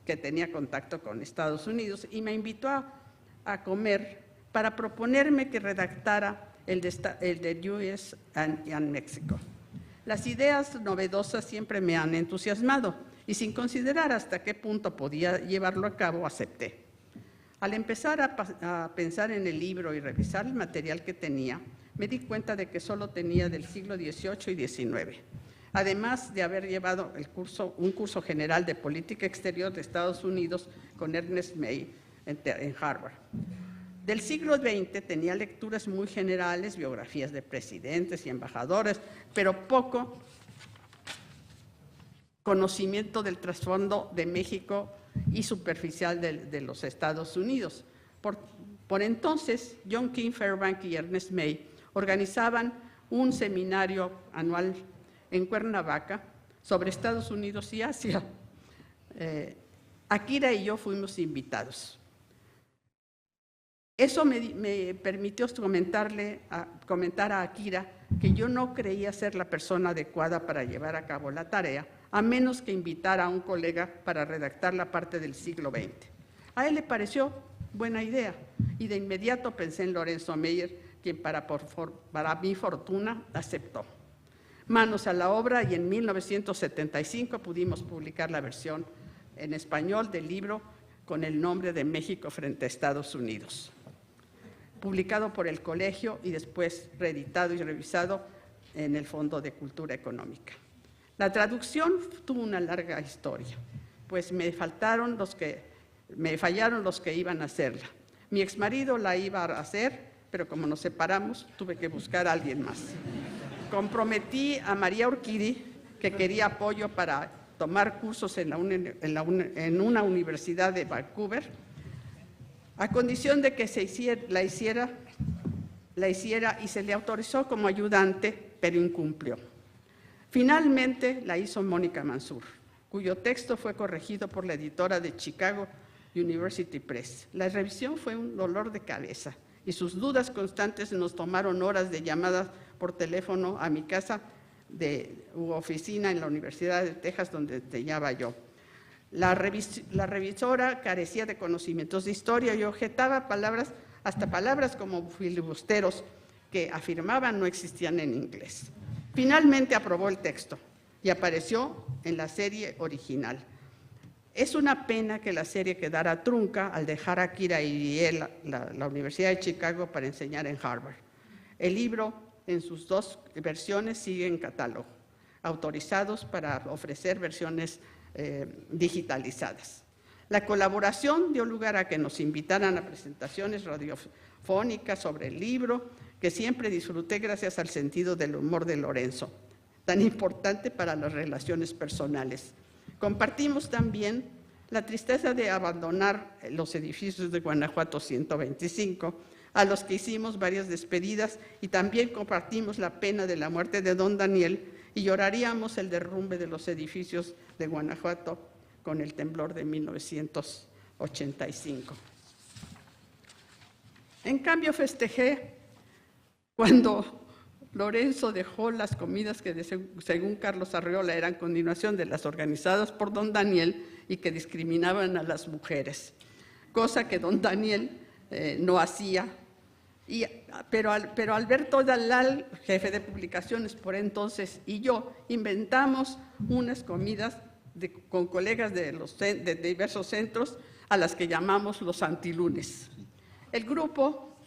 que tenía contacto con Estados Unidos, y me invitó a comer para proponerme que redactara el de US and Mexico. Las ideas novedosas siempre me han entusiasmado y sin considerar hasta qué punto podía llevarlo a cabo, acepté. Al empezar a pensar en el libro y revisar el material que tenía, me di cuenta de que solo tenía del siglo XVIII y XIX, además de haber llevado un curso general de política exterior de Estados Unidos con Ernest May en Harvard. Del siglo XX tenía lecturas muy generales, biografías de presidentes y embajadores, pero poco conocimiento del trasfondo de México y superficial de los Estados Unidos. Por entonces, John King Fairbank y Ernest May organizaban un seminario anual en Cuernavaca sobre Estados Unidos y Asia. Akira y yo fuimos invitados. Eso me permitió comentar a Akira que yo no creía ser la persona adecuada para llevar a cabo la tarea, a menos que invitara a un colega para redactar la parte del siglo XX. A él le pareció buena idea y de inmediato pensé en Lorenzo Meyer, quien para mi fortuna aceptó. Manos a la obra y en 1975 pudimos publicar la versión en español del libro con el nombre de México frente a Estados Unidos, publicado por el colegio y después reeditado y revisado en el Fondo de Cultura Económica. La traducción tuvo una larga historia, pues me fallaron los que iban a hacerla. Mi exmarido la iba a hacer, pero como nos separamos, tuve que buscar a alguien más. Comprometí a María Urquidi, que quería apoyo para tomar cursos en una universidad de Vancouver, a condición de que la hiciera y se le autorizó como ayudante, pero incumplió. Finalmente la hizo Mónica Mansur, cuyo texto fue corregido por la editora de Chicago University Press. La revisión fue un dolor de cabeza y sus dudas constantes nos tomaron horas de llamadas por teléfono a mi casa u oficina en la Universidad de Texas, donde enseñaba yo. La revisora carecía de conocimientos de historia y objetaba hasta palabras como filibusteros que afirmaban no existían en inglés. Finalmente aprobó el texto y apareció en la serie original. Es una pena que la serie quedara trunca al dejar a Kira Iriel la Universidad de Chicago para enseñar en Harvard. El libro, en sus 2 versiones, sigue en catálogo, autorizados para ofrecer versiones digitalizadas. La colaboración dio lugar a que nos invitaran a presentaciones radiofónicas sobre el libro, que siempre disfruté gracias al sentido del humor de Lorenzo, tan importante para las relaciones personales. Compartimos también la tristeza de abandonar los edificios de Guanajuato 125, a los que hicimos varias despedidas, y también compartimos la pena de la muerte de don Daniel, y lloraríamos el derrumbe de los edificios de Guanajuato con el temblor de 1985. En cambio, festejé cuando Lorenzo dejó las comidas que, según Carlos Arriola, eran continuación de las organizadas por don Daniel y que discriminaban a las mujeres, cosa que don Daniel no hacía. Pero Alberto Dalal, jefe de publicaciones por entonces, y yo inventamos unas comidas con colegas de diversos centros a las que llamamos los antilunes. El grupo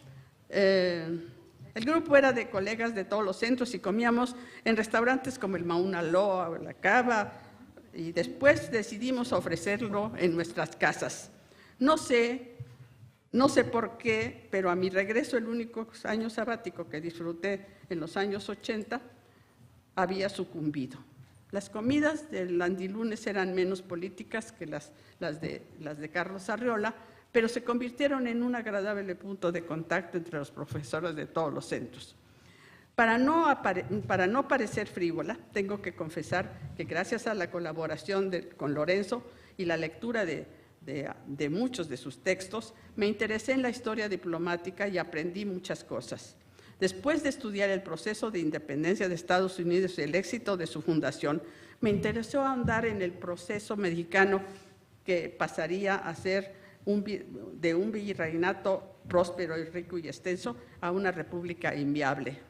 era de colegas de todos los centros y comíamos en restaurantes como el Mauna Loa o la Cava, y después decidimos ofrecerlo en nuestras casas. No sé por qué, pero a mi regreso, el único año sabático que disfruté en los años 80, había sucumbido. Las comidas del antilunes eran menos políticas que las de Carlos Arriola, pero se convirtieron en un agradable punto de contacto entre los profesores de todos los centros. Para no parecer frívola, tengo que confesar que gracias a la colaboración con Lorenzo y la lectura de muchos de sus textos, me interesé en la historia diplomática y aprendí muchas cosas. Después de estudiar el proceso de independencia de Estados Unidos y el éxito de su fundación, me interesó ahondar en el proceso mexicano que pasaría a ser de un virreinato próspero y rico y extenso a una república inviable,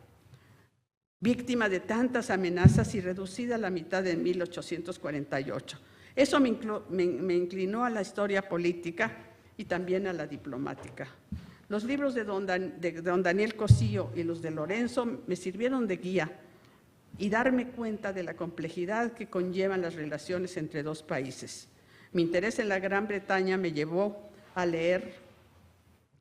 víctima de tantas amenazas y reducida a la mitad en 1848. Eso me inclinó a la historia política y también a la diplomática. Los libros de don Daniel Cosío y los de Lorenzo me sirvieron de guía y darme cuenta de la complejidad que conllevan las relaciones entre dos países. Mi interés en la Gran Bretaña me llevó a leer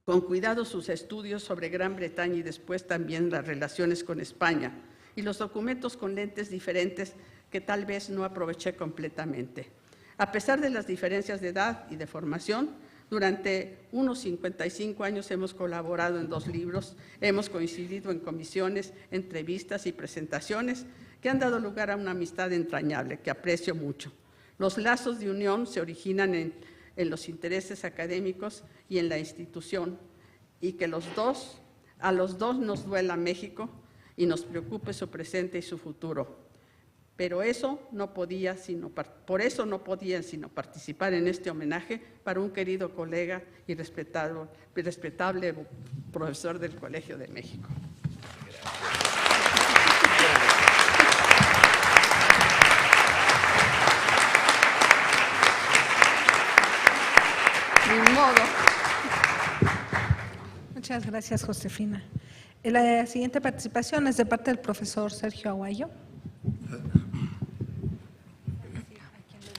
con cuidado sus estudios sobre Gran Bretaña y después también las relaciones con España y los documentos con lentes diferentes que tal vez no aproveché completamente. A pesar de las diferencias de edad y de formación, durante unos 55 años hemos colaborado en 2 libros, hemos coincidido en comisiones, entrevistas y presentaciones que han dado lugar a una amistad entrañable que aprecio mucho. Los lazos de unión se originan en los intereses académicos y en la institución, y que a los dos nos duela México y nos preocupe su presente y su futuro. Pero por eso no podía sino participar en este homenaje para un querido colega y respetable profesor del Colegio de México. Ni modo. Muchas gracias, Josefina. La siguiente participación es de parte del profesor Sergio Aguayo.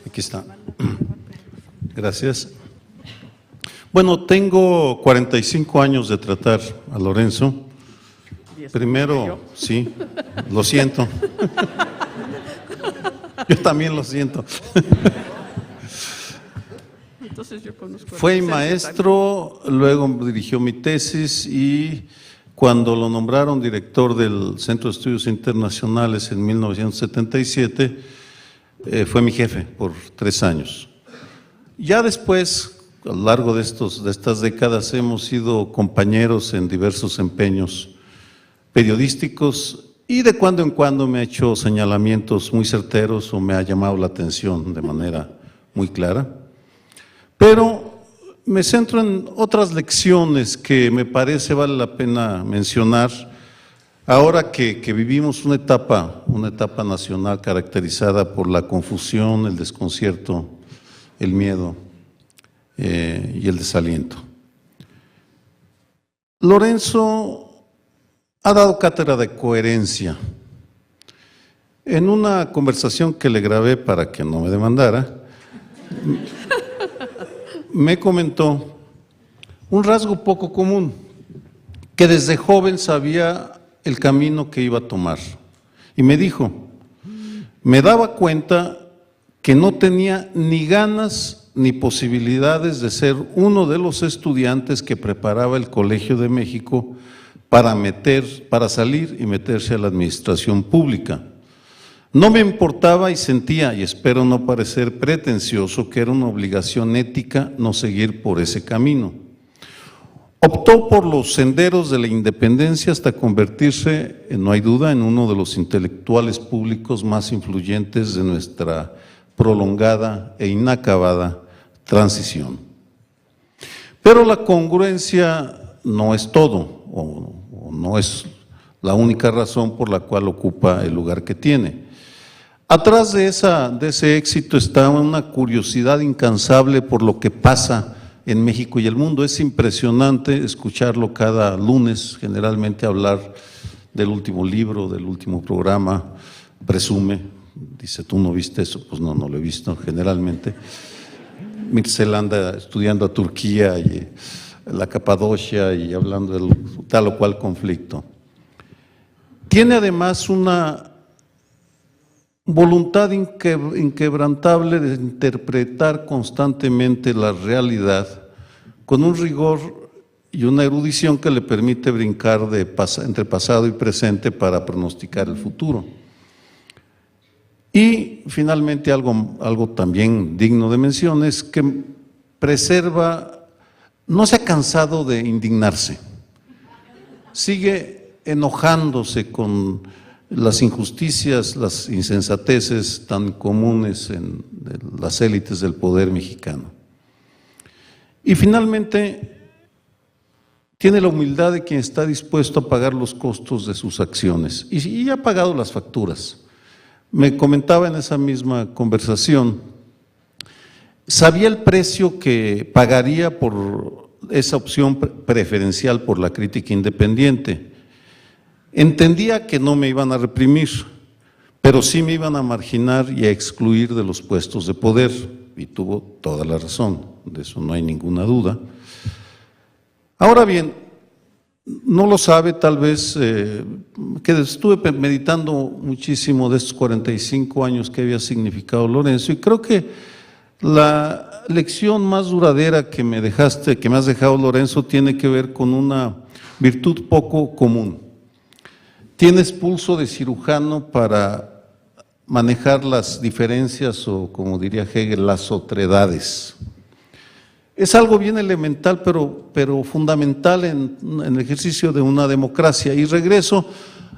Aquí está. Gracias. Bueno, tengo 45 años de tratar a Lorenzo. Primero, sí, lo siento. Yo también lo siento. Entonces yo conozco. Fue maestro, luego dirigió mi tesis y cuando lo nombraron director del Centro de Estudios Internacionales en 1977, fue mi jefe por 3 años. Ya después, a lo largo de estas décadas, hemos sido compañeros en diversos empeños periodísticos y de cuando en cuando me ha hecho señalamientos muy certeros o me ha llamado la atención de manera muy clara. Pero me centro en otras lecciones que me parece vale la pena mencionar ahora que vivimos una etapa nacional caracterizada por la confusión, el desconcierto el miedo y el desaliento. Lorenzo ha dado cátedra de coherencia. En una conversación que le grabé para que no me demandara, me comentó un rasgo poco común, que desde joven sabía el camino que iba a tomar. Y me dijo, me daba cuenta que no tenía ni ganas ni posibilidades de ser uno de los estudiantes que preparaba el Colegio de México para salir y meterse a la administración pública. No me importaba y sentía, y espero no parecer pretencioso, que era una obligación ética no seguir por ese camino. Optó por los senderos de la independencia hasta convertirse, no hay duda, en uno de los intelectuales públicos más influyentes de nuestra prolongada e inacabada transición. Pero la congruencia no es todo, o no es la única razón por la cual ocupa el lugar que tiene. Atrás de ese éxito está una curiosidad incansable por lo que pasa en México y el mundo. Es impresionante escucharlo cada lunes, generalmente hablar del último libro, del último programa, presume, dice, ¿tú no viste eso? Pues no lo he visto generalmente. Mircea anda estudiando a Turquía y la Capadocia y hablando del tal o cual conflicto. Tiene además una voluntad inquebrantable de interpretar constantemente la realidad con un rigor y una erudición que le permite brincar entre pasado y presente para pronosticar el futuro. Y finalmente algo también digno de mención es que no se ha cansado de indignarse, sigue enojándose con las injusticias, las insensateces tan comunes en las élites del poder mexicano. Y finalmente, tiene la humildad de quien está dispuesto a pagar los costos de sus acciones y ha pagado las facturas. Me comentaba en esa misma conversación, sabía el precio que pagaría por esa opción preferencial por la crítica independiente. Entendía que no me iban a reprimir, pero sí me iban a marginar y a excluir de los puestos de poder, y tuvo toda la razón, de eso no hay ninguna duda. Ahora bien, no lo sabe tal vez, que estuve meditando muchísimo de estos 45 años que había significado Lorenzo, y creo que la lección más duradera que me has dejado, Lorenzo, tiene que ver con una virtud poco común. Tienes pulso de cirujano para manejar las diferencias o, como diría Hegel, las otredades. Es algo bien elemental, pero fundamental en el ejercicio de una democracia. Y regreso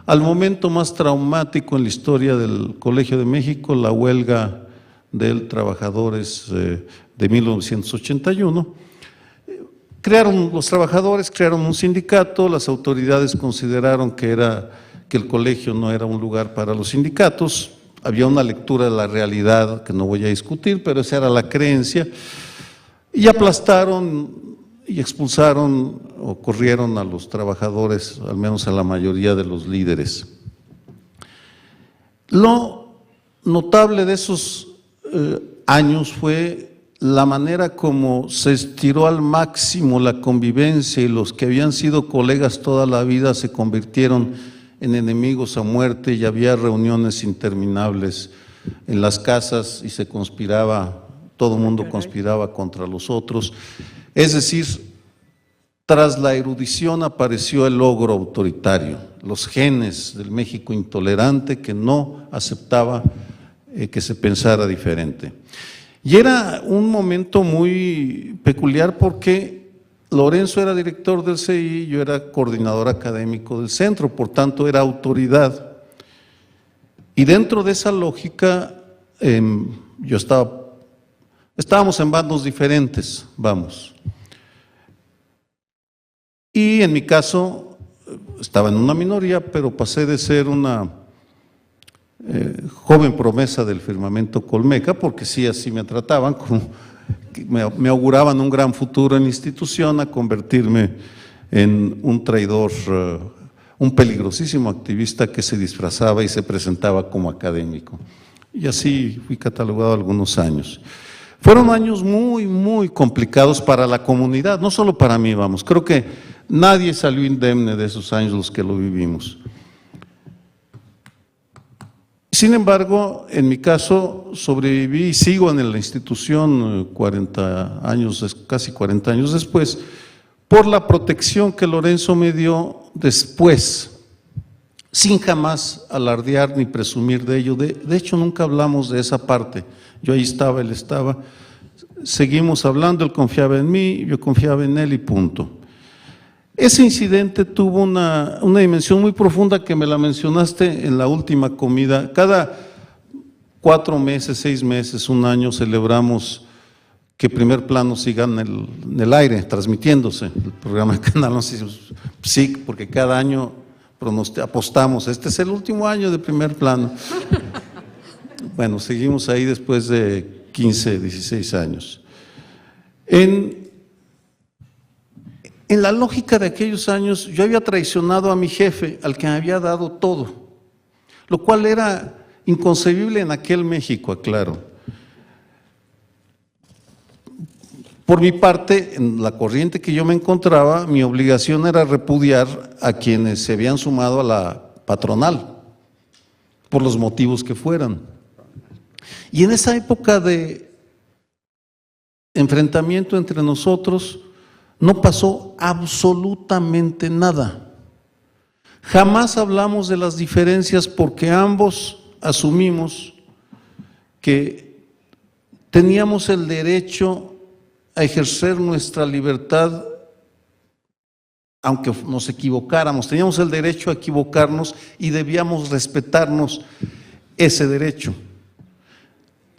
al momento más traumático en la historia del Colegio de México, la huelga de trabajadores de 1981. Los trabajadores crearon un sindicato, las autoridades consideraron que el colegio no era un lugar para los sindicatos, había una lectura de la realidad que no voy a discutir, pero esa era la creencia, y aplastaron y expulsaron o corrieron a los trabajadores, al menos a la mayoría de los líderes. Lo notable de esos años fue la manera como se estiró al máximo la convivencia y los que habían sido colegas toda la vida se convirtieron en enemigos a muerte y había reuniones interminables en las casas y se conspiraba, todo el mundo conspiraba contra los otros. Es decir, tras la erudición apareció el ogro autoritario, los genes del México intolerante que no aceptaba que se pensara diferente. Y era un momento muy peculiar porque Lorenzo era director del CI, yo era coordinador académico del centro, por tanto era autoridad. Y dentro de esa lógica, estábamos en bandos diferentes, vamos. Y en mi caso, estaba en una minoría, pero pasé de ser una joven promesa del firmamento Colmeca, porque sí, así me trataban, como que me auguraban un gran futuro en la institución, a convertirme en un traidor, un peligrosísimo activista que se disfrazaba y se presentaba como académico. Y así fui catalogado algunos años. Fueron años muy, muy complicados para la comunidad, no solo para mí, vamos. Creo que nadie salió indemne de esos años los que lo vivimos. Sin embargo, en mi caso, sobreviví y sigo en la institución 40 años, casi 40 años después, por la protección que Lorenzo me dio después, sin jamás alardear ni presumir de ello. De hecho, nunca hablamos de esa parte. Yo ahí estaba, él estaba, seguimos hablando, él confiaba en mí, yo confiaba en él y punto. Ese incidente tuvo una dimensión muy profunda que me la mencionaste en la última comida. Cada 4 meses, 6 meses, un año celebramos que Primer Plano siga en el aire, transmitiéndose. El programa de Canal 11, sí, porque cada año apostamos, este es el último año de Primer Plano. Bueno, seguimos ahí después de 15, 16 años. En la lógica de aquellos años, yo había traicionado a mi jefe, al que me había dado todo, lo cual era inconcebible en aquel México, aclaro. Por mi parte, en la corriente que yo me encontraba, mi obligación era repudiar a quienes se habían sumado a la patronal, por los motivos que fueran. Y en esa época de enfrentamiento entre nosotros, no pasó absolutamente nada. Jamás hablamos de las diferencias porque ambos asumimos que teníamos el derecho a ejercer nuestra libertad, aunque nos equivocáramos, teníamos el derecho a equivocarnos y debíamos respetarnos ese derecho.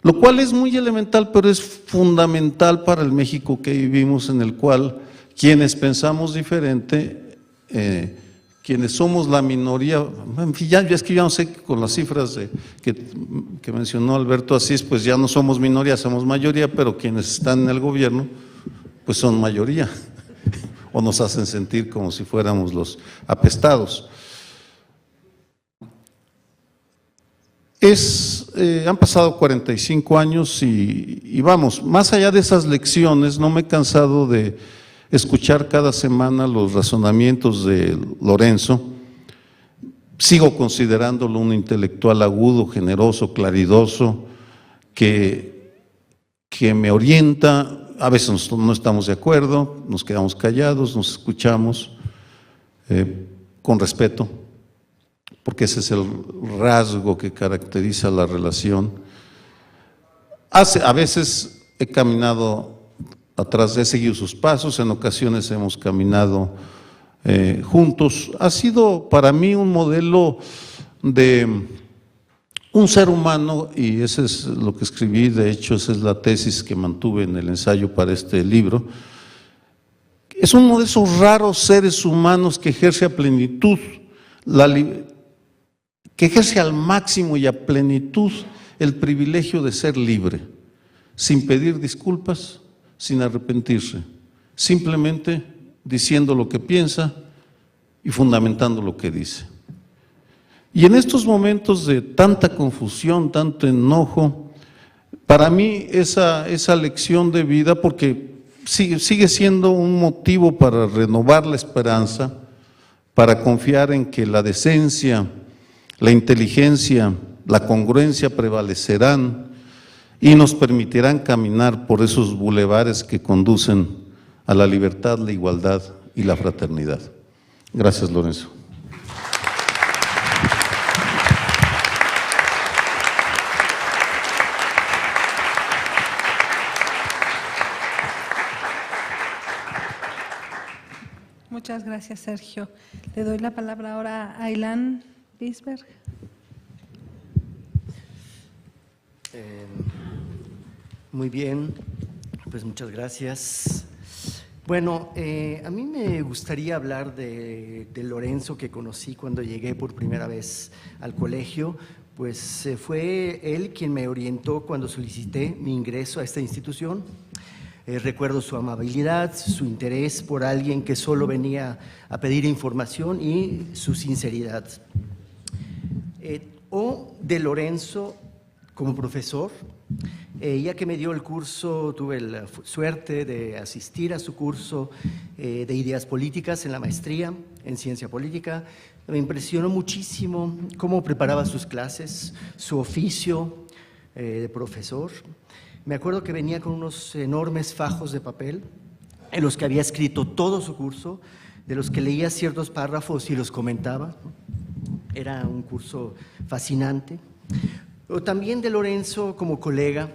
Lo cual es muy elemental, pero es fundamental para el México que vivimos, en el cual quienes pensamos diferente, quienes somos la minoría, en fin, es que ya no sé, con las cifras que mencionó Alberto Asís, pues ya no somos minoría, somos mayoría, pero quienes están en el gobierno, pues son mayoría, o nos hacen sentir como si fuéramos los apestados. Han pasado 45 años y vamos, más allá de esas lecciones, no me he cansado de escuchar cada semana los razonamientos de Lorenzo. Sigo considerándolo un intelectual agudo, generoso, claridoso, que me orienta. A veces no estamos de acuerdo, nos quedamos callados, nos escuchamos con respeto, porque ese es el rasgo que caracteriza la relación. A veces he caminado atrás, he seguido sus pasos, en ocasiones hemos caminado juntos. Ha sido para mí un modelo de un ser humano, y ese es lo que escribí, de hecho esa es la tesis que mantuve en el ensayo para este libro. Es uno de esos raros seres humanos que ejerce a plenitud que ejerce al máximo y a plenitud el privilegio de ser libre, sin pedir disculpas, sin arrepentirse, simplemente diciendo lo que piensa y fundamentando lo que dice. Y en estos momentos de tanta confusión, tanto enojo, para mí esa lección de vida, porque sigue siendo un motivo para renovar la esperanza, para confiar en que la decencia, la inteligencia, la congruencia prevalecerán y nos permitirán caminar por esos bulevares que conducen a la libertad, la igualdad y la fraternidad. Gracias, Lorenzo. Muchas gracias, Sergio. Le doy la palabra ahora a Ailán Bisberg. Muy bien, pues muchas gracias. Bueno, a mí me gustaría hablar de Lorenzo, que conocí cuando llegué por primera vez al colegio. Pues fue él quien me orientó cuando solicité mi ingreso a esta institución. Recuerdo su amabilidad, su interés por alguien que solo venía a pedir información y su sinceridad. O de Lorenzo como profesor, ya que me dio el curso, tuve la suerte de asistir a su curso de ideas políticas en la maestría en ciencia política. Me impresionó muchísimo cómo preparaba sus clases, su oficio de profesor. Me acuerdo que venía con unos enormes fajos de papel en los que había escrito todo su curso, de los que leía ciertos párrafos y los comentaba. Era un curso fascinante. Pero también de Lorenzo como colega,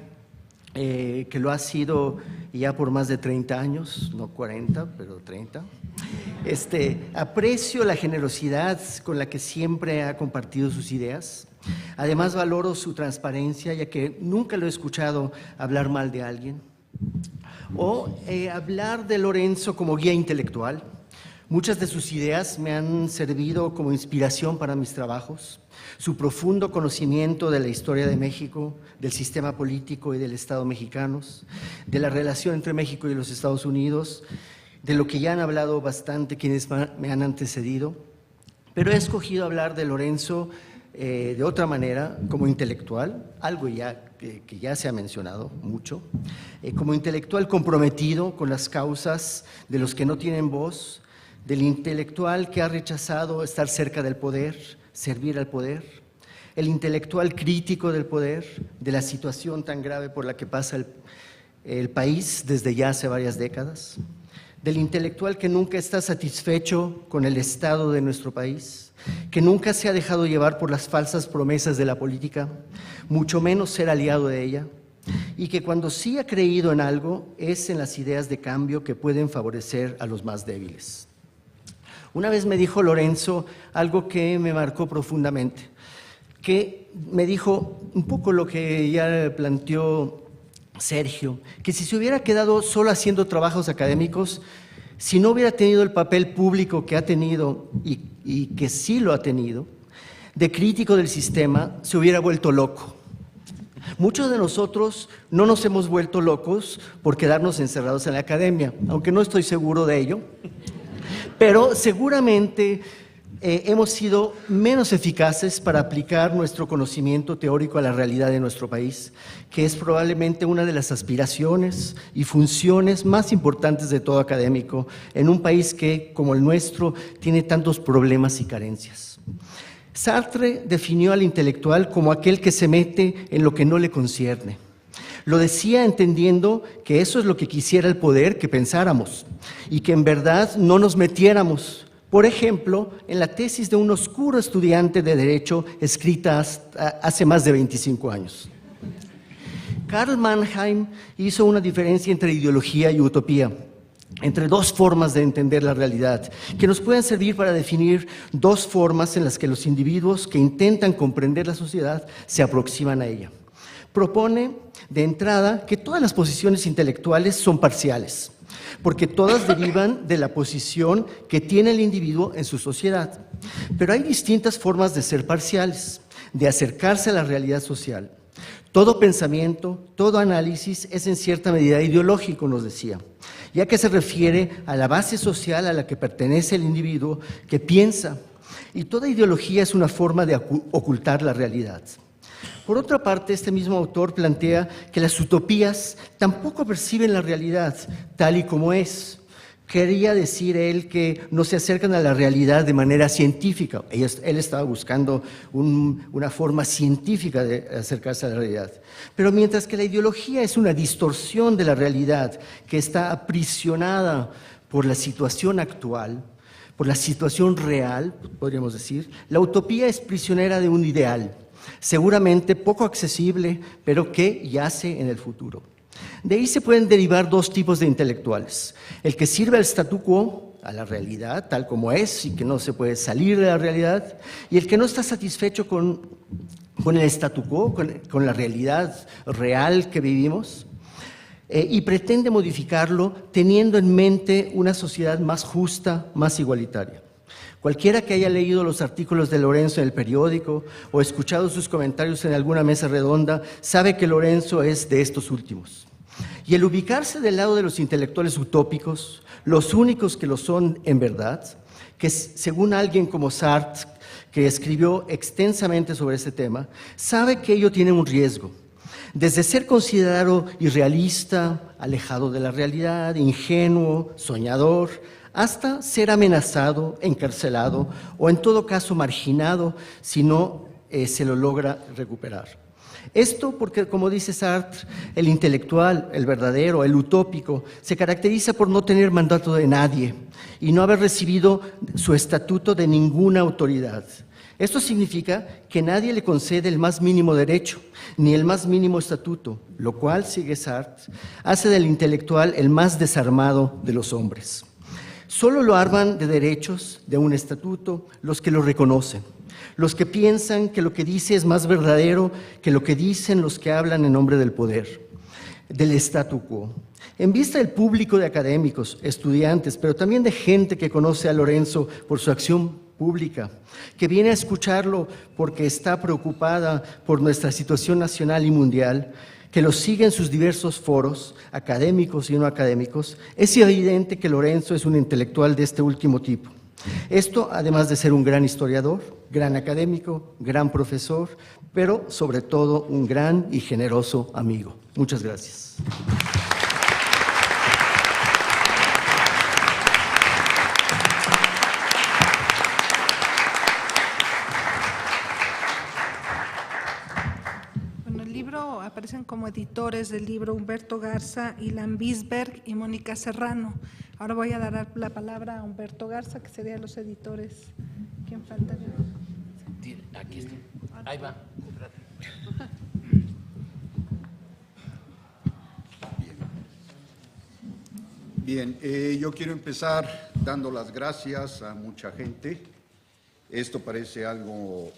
que lo ha sido ya por más de 30 años, no 40, pero 30. Aprecio la generosidad con la que siempre ha compartido sus ideas. Además, valoro su transparencia, ya que nunca lo he escuchado hablar mal de alguien. O hablar de Lorenzo como guía intelectual. Muchas de sus ideas me han servido como inspiración para mis trabajos. Su profundo conocimiento de la historia de México, del sistema político y del Estado mexicanos, de la relación entre México y los Estados Unidos, de lo que ya han hablado bastante quienes me han antecedido. Pero he escogido hablar de Lorenzo de otra manera, como intelectual, algo ya que ya se ha mencionado mucho, como intelectual comprometido con las causas de los que no tienen voz, del intelectual que ha rechazado estar cerca del poder, servir al poder, el intelectual crítico del poder, de la situación tan grave por la que pasa el país desde ya hace varias décadas, del intelectual que nunca está satisfecho con el estado de nuestro país, que nunca se ha dejado llevar por las falsas promesas de la política, mucho menos ser aliado de ella, y que cuando sí ha creído en algo es en las ideas de cambio que pueden favorecer a los más débiles. Una vez me dijo Lorenzo algo que me marcó profundamente, que me dijo un poco lo que ya planteó Sergio, que si se hubiera quedado solo haciendo trabajos académicos, si no hubiera tenido el papel público que ha tenido y que sí lo ha tenido, de crítico del sistema, se hubiera vuelto loco. Muchos de nosotros no nos hemos vuelto locos por quedarnos encerrados en la academia, aunque no estoy seguro de ello, pero seguramente hemos sido menos eficaces para aplicar nuestro conocimiento teórico a la realidad de nuestro país, que es probablemente una de las aspiraciones y funciones más importantes de todo académico en un país que, como el nuestro, tiene tantos problemas y carencias. Sartre definió al intelectual como aquel que se mete en lo que no le concierne. Lo decía entendiendo que eso es lo que quisiera el poder que pensáramos y que en verdad no nos metiéramos. Por ejemplo, en la tesis de un oscuro estudiante de Derecho escrita hace más de 25 años. Karl Mannheim hizo una diferencia entre ideología y utopía, entre dos formas de entender la realidad, que nos pueden servir para definir dos formas en las que los individuos que intentan comprender la sociedad se aproximan a ella. Propone, de entrada, que todas las posiciones intelectuales son parciales, porque todas derivan de la posición que tiene el individuo en su sociedad. Pero hay distintas formas de ser parciales, de acercarse a la realidad social. Todo pensamiento, todo análisis es en cierta medida ideológico, nos decía, ya que se refiere a la base social a la que pertenece el individuo que piensa, y toda ideología es una forma de ocultar la realidad. Por otra parte, este mismo autor plantea que las utopías tampoco perciben la realidad tal y como es. Quería decir él que no se acercan a la realidad de manera científica. Él estaba buscando una forma científica de acercarse a la realidad. Pero mientras que la ideología es una distorsión de la realidad que está aprisionada por la situación actual, por la situación real, podríamos decir, la utopía es prisionera de un ideal, seguramente poco accesible, pero que yace en el futuro. De ahí se pueden derivar dos tipos de intelectuales: el que sirve al statu quo, a la realidad tal como es y que no se puede salir de la realidad, y el que no está satisfecho con el statu quo, con la realidad real que vivimos, y pretende modificarlo teniendo en mente una sociedad más justa, más igualitaria. Cualquiera que haya leído los artículos de Lorenzo en el periódico o escuchado sus comentarios en alguna mesa redonda sabe que Lorenzo es de estos últimos. Y el ubicarse del lado de los intelectuales utópicos, los únicos que lo son en verdad, que según alguien como Sartre, que escribió extensamente sobre este tema, sabe que ello tiene un riesgo. Desde ser considerado irrealista, alejado de la realidad, ingenuo, soñador, hasta ser amenazado, encarcelado o en todo caso marginado si no se lo logra recuperar. Esto porque, como dice Sartre, el intelectual, el verdadero, el utópico, se caracteriza por no tener mandato de nadie y no haber recibido su estatuto de ninguna autoridad. Esto significa que nadie le concede el más mínimo derecho, ni el más mínimo estatuto, lo cual, sigue Sartre, hace del intelectual el más desarmado de los hombres. Solo lo arman de derechos, de un estatuto, los que lo reconocen, los que piensan que lo que dice es más verdadero que lo que dicen los que hablan en nombre del poder, del statu quo. En vista del público de académicos, estudiantes, pero también de gente que conoce a Lorenzo por su acción pública, que viene a escucharlo porque está preocupada por nuestra situación nacional y mundial, que lo sigue en sus diversos foros, académicos y no académicos, es evidente que Lorenzo es un intelectual de este último tipo. Esto, además de ser un gran historiador, gran académico, gran profesor, pero sobre todo un gran y generoso amigo. Muchas gracias. Aparecen como editores del libro Humberto Garza, Ilan Bisberg y Mónica Serrano. Ahora voy a dar la palabra a Humberto Garza, que serían los editores. ¿Quién falta? Aquí está. Ahí va. Bien, yo quiero empezar dando las gracias a mucha gente. Esto parece algo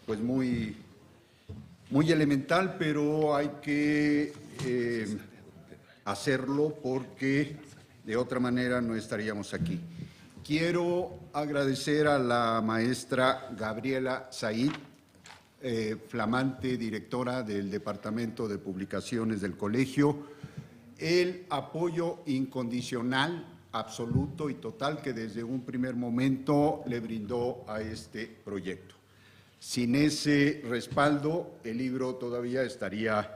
pues muy elemental, pero hay que hacerlo porque de otra manera no estaríamos aquí. Quiero agradecer a la maestra Gabriela Said, flamante directora del Departamento de Publicaciones del Colegio, el apoyo incondicional, absoluto y total que desde un primer momento le brindó a este proyecto. Sin ese respaldo, el libro todavía estaría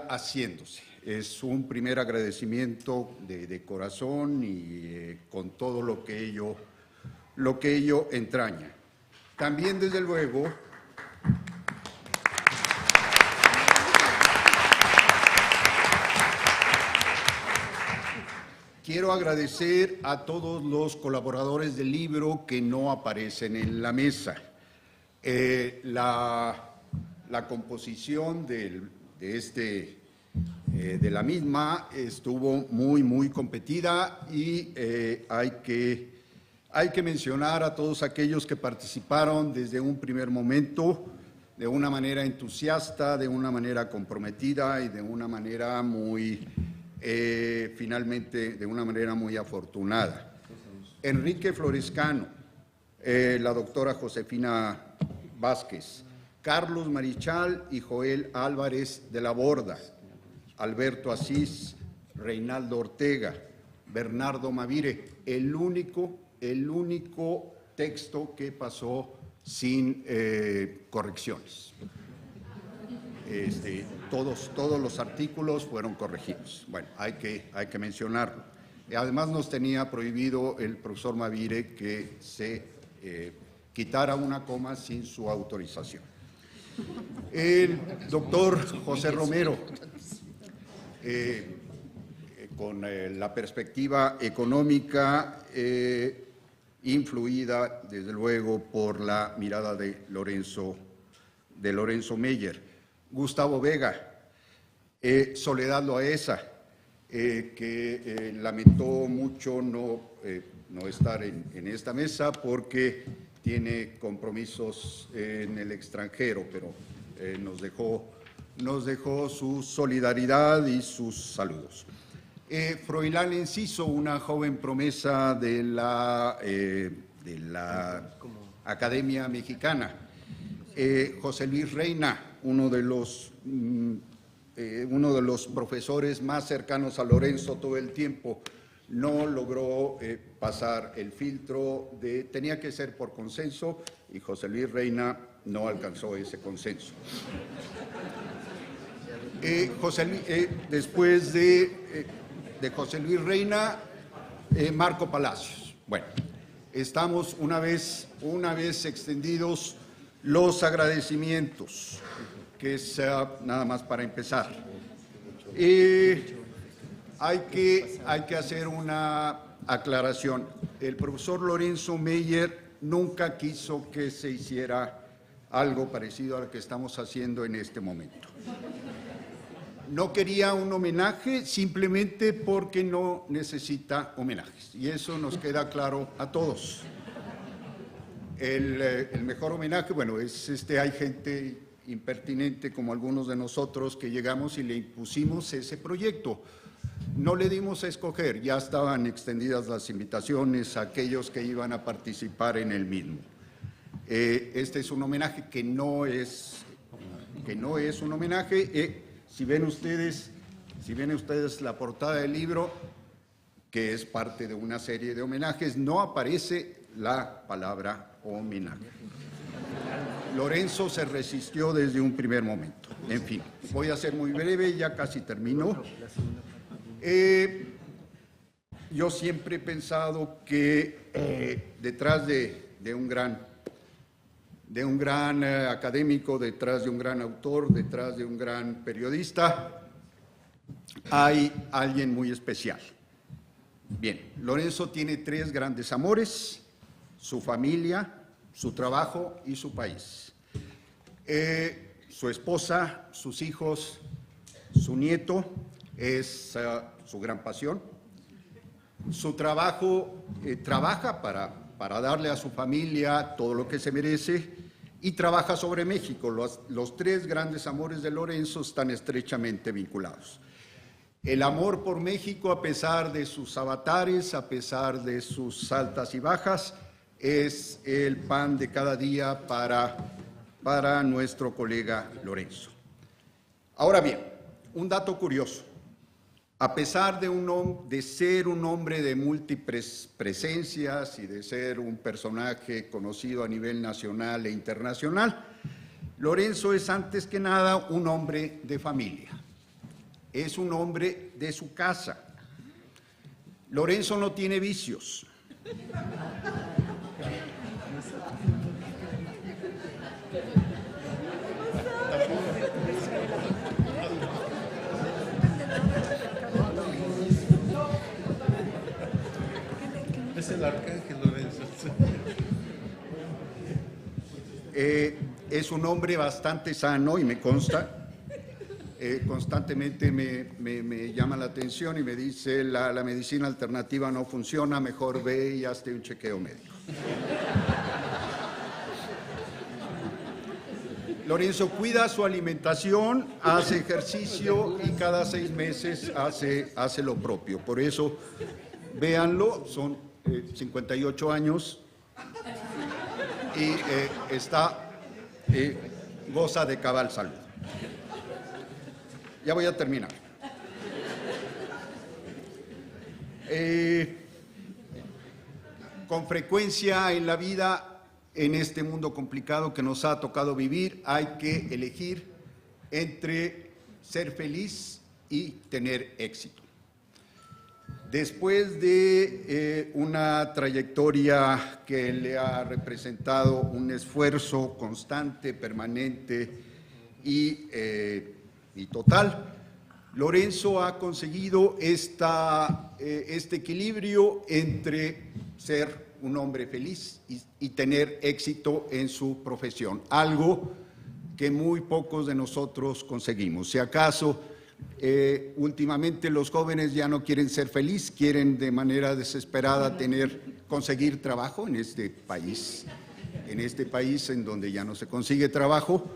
haciéndose. Es un primer agradecimiento de corazón y con todo lo que ello entraña. También, desde luego, quiero agradecer a todos los colaboradores del libro que no aparecen en la mesa. La composición de la misma estuvo muy competida y hay que mencionar a todos aquellos que participaron desde un primer momento de una manera entusiasta, de una manera comprometida y de una manera finalmente de una manera muy afortunada. Enrique Florescano, la doctora Josefina Vázquez, Carlos Marichal y Joel Álvarez de la Borda, Alberto Asís, Reinaldo Ortega, Bernardo Mavire, el único texto que pasó sin correcciones. Todos los artículos fueron corregidos. Bueno, hay que mencionarlo. Además nos tenía prohibido el profesor Mavire que se quitara una coma sin su autorización. El doctor José Romero, con la perspectiva económica influida, desde luego, por la mirada de Lorenzo Meyer. Gustavo Vega, Soledad Loaesa, que lamentó mucho no estar en esta mesa porque tiene compromisos en el extranjero, pero nos dejó su solidaridad y sus saludos. Froilán Enciso, una joven promesa de la Academia Mexicana. José Luis Reina, uno de los uno de los profesores más cercanos a Lorenzo todo el tiempo, no logró pasar el filtro tenía que ser por consenso, y José Luis Reina no alcanzó ese consenso. Después de José Luis Reina, Marco Palacios. Bueno, estamos una vez extendidos los agradecimientos, que es nada más para empezar. Hay que hacer una aclaración. El profesor Lorenzo Meyer nunca quiso que se hiciera algo parecido a lo que estamos haciendo en este momento. No quería un homenaje simplemente porque no necesita homenajes, y eso nos queda claro a todos. El mejor homenaje, bueno, hay gente impertinente como algunos de nosotros que llegamos y le impusimos ese proyecto. No le dimos a escoger, ya estaban extendidas las invitaciones a aquellos que iban a participar en el mismo. Este es un homenaje que no es un homenaje. Si ven ustedes la portada del libro, que es parte de una serie de homenajes, no aparece la palabra homenaje. Lorenzo se resistió desde un primer momento. En fin, voy a ser muy breve, ya casi termino. Yo siempre he pensado que detrás de un gran académico, detrás de un gran autor, detrás de un gran periodista, hay alguien muy especial. Bien, Lorenzo tiene 3 grandes amores: su familia, su trabajo y su país. Su esposa, sus hijos, su nieto es su gran pasión. Su trabajo, trabaja para darle a su familia todo lo que se merece, y trabaja sobre México. Los 3 grandes amores de Lorenzo están estrechamente vinculados. El amor por México, a pesar de sus avatares, a pesar de sus altas y bajas, es el pan de cada día para nuestro colega Lorenzo. Ahora bien, un dato curioso. A pesar de ser un hombre de múltiples presencias y de ser un personaje conocido a nivel nacional e internacional, Lorenzo es antes que nada un hombre de familia. Es un hombre de su casa. Lorenzo no tiene vicios. Es el arcángel Lorenzo. Es un hombre bastante sano y me consta. Constantemente me llama la atención y me dice: la medicina alternativa no funciona, mejor ve y hazte un chequeo médico. Lorenzo cuida su alimentación, hace ejercicio y cada 6 meses hace lo propio. Por eso, véanlo, son 58 años y goza de cabal salud. Ya voy a terminar. Con frecuencia en la vida, en este mundo complicado que nos ha tocado vivir, hay que elegir entre ser feliz y tener éxito. Después de una trayectoria que le ha representado un esfuerzo constante, permanente y total, Lorenzo ha conseguido este equilibrio entre ser un hombre feliz y tener éxito en su profesión, algo que muy pocos de nosotros conseguimos. Si acaso, últimamente los jóvenes ya no quieren ser felices, quieren de manera desesperada conseguir trabajo en este país en donde ya no se consigue trabajo.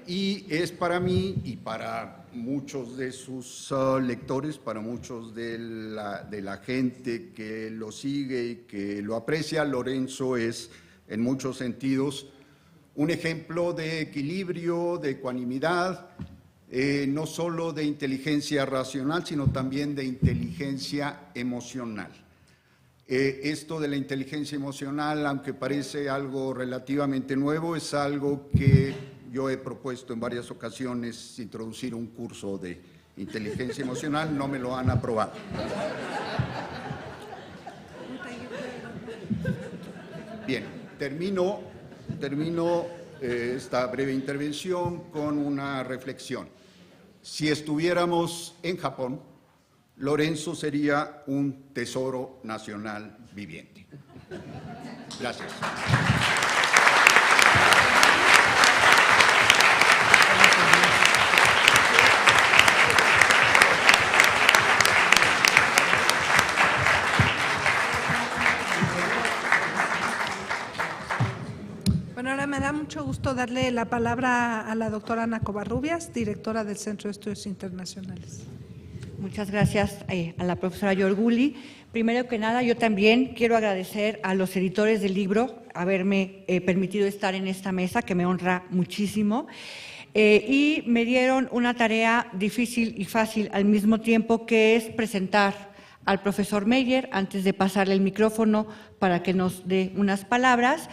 Y es para mí y para muchos de sus lectores, para muchos de la gente que lo sigue y que lo aprecia, Lorenzo es en muchos sentidos un ejemplo de equilibrio, de ecuanimidad, no solo de inteligencia racional, sino también de inteligencia emocional. Esto de la inteligencia emocional, aunque parece algo relativamente nuevo, es algo que yo he propuesto en varias ocasiones, introducir un curso de inteligencia emocional, no me lo han aprobado. Bien, termino esta breve intervención con una reflexión. Si estuviéramos en Japón, Lorenzo sería un tesoro nacional viviente. Gracias. Bueno, ahora me da mucho gusto darle la palabra a la doctora Ana Covarrubias, directora del Centro de Estudios Internacionales. Muchas gracias a la profesora Yorguli. Primero que nada, yo también quiero agradecer a los editores del libro haberme permitido estar en esta mesa, que me honra muchísimo. Y me dieron una tarea difícil y fácil al mismo tiempo, que es presentar al profesor Meyer antes de pasarle el micrófono para que nos dé unas palabras.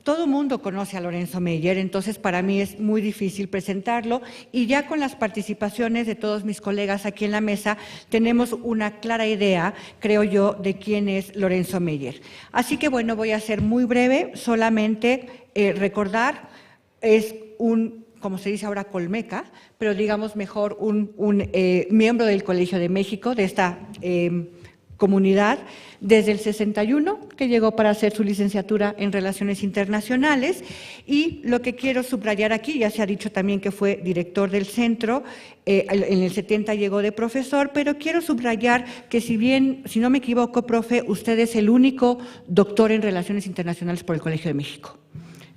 Todo el mundo conoce a Lorenzo Meyer, entonces para mí es muy difícil presentarlo, y ya con las participaciones de todos mis colegas aquí en la mesa tenemos una clara idea, creo yo, de quién es Lorenzo Meyer. Así que bueno, voy a ser muy breve, solamente recordar, es un, como se dice ahora, colmeca, pero digamos mejor un miembro del Colegio de México, de esta comunidad, desde el 61, que llegó para hacer su licenciatura en Relaciones Internacionales, y lo que quiero subrayar aquí, ya se ha dicho también que fue director del centro, en el 70 llegó de profesor, pero quiero subrayar que si bien, si no me equivoco, profe, usted es el único doctor en Relaciones Internacionales por el Colegio de México.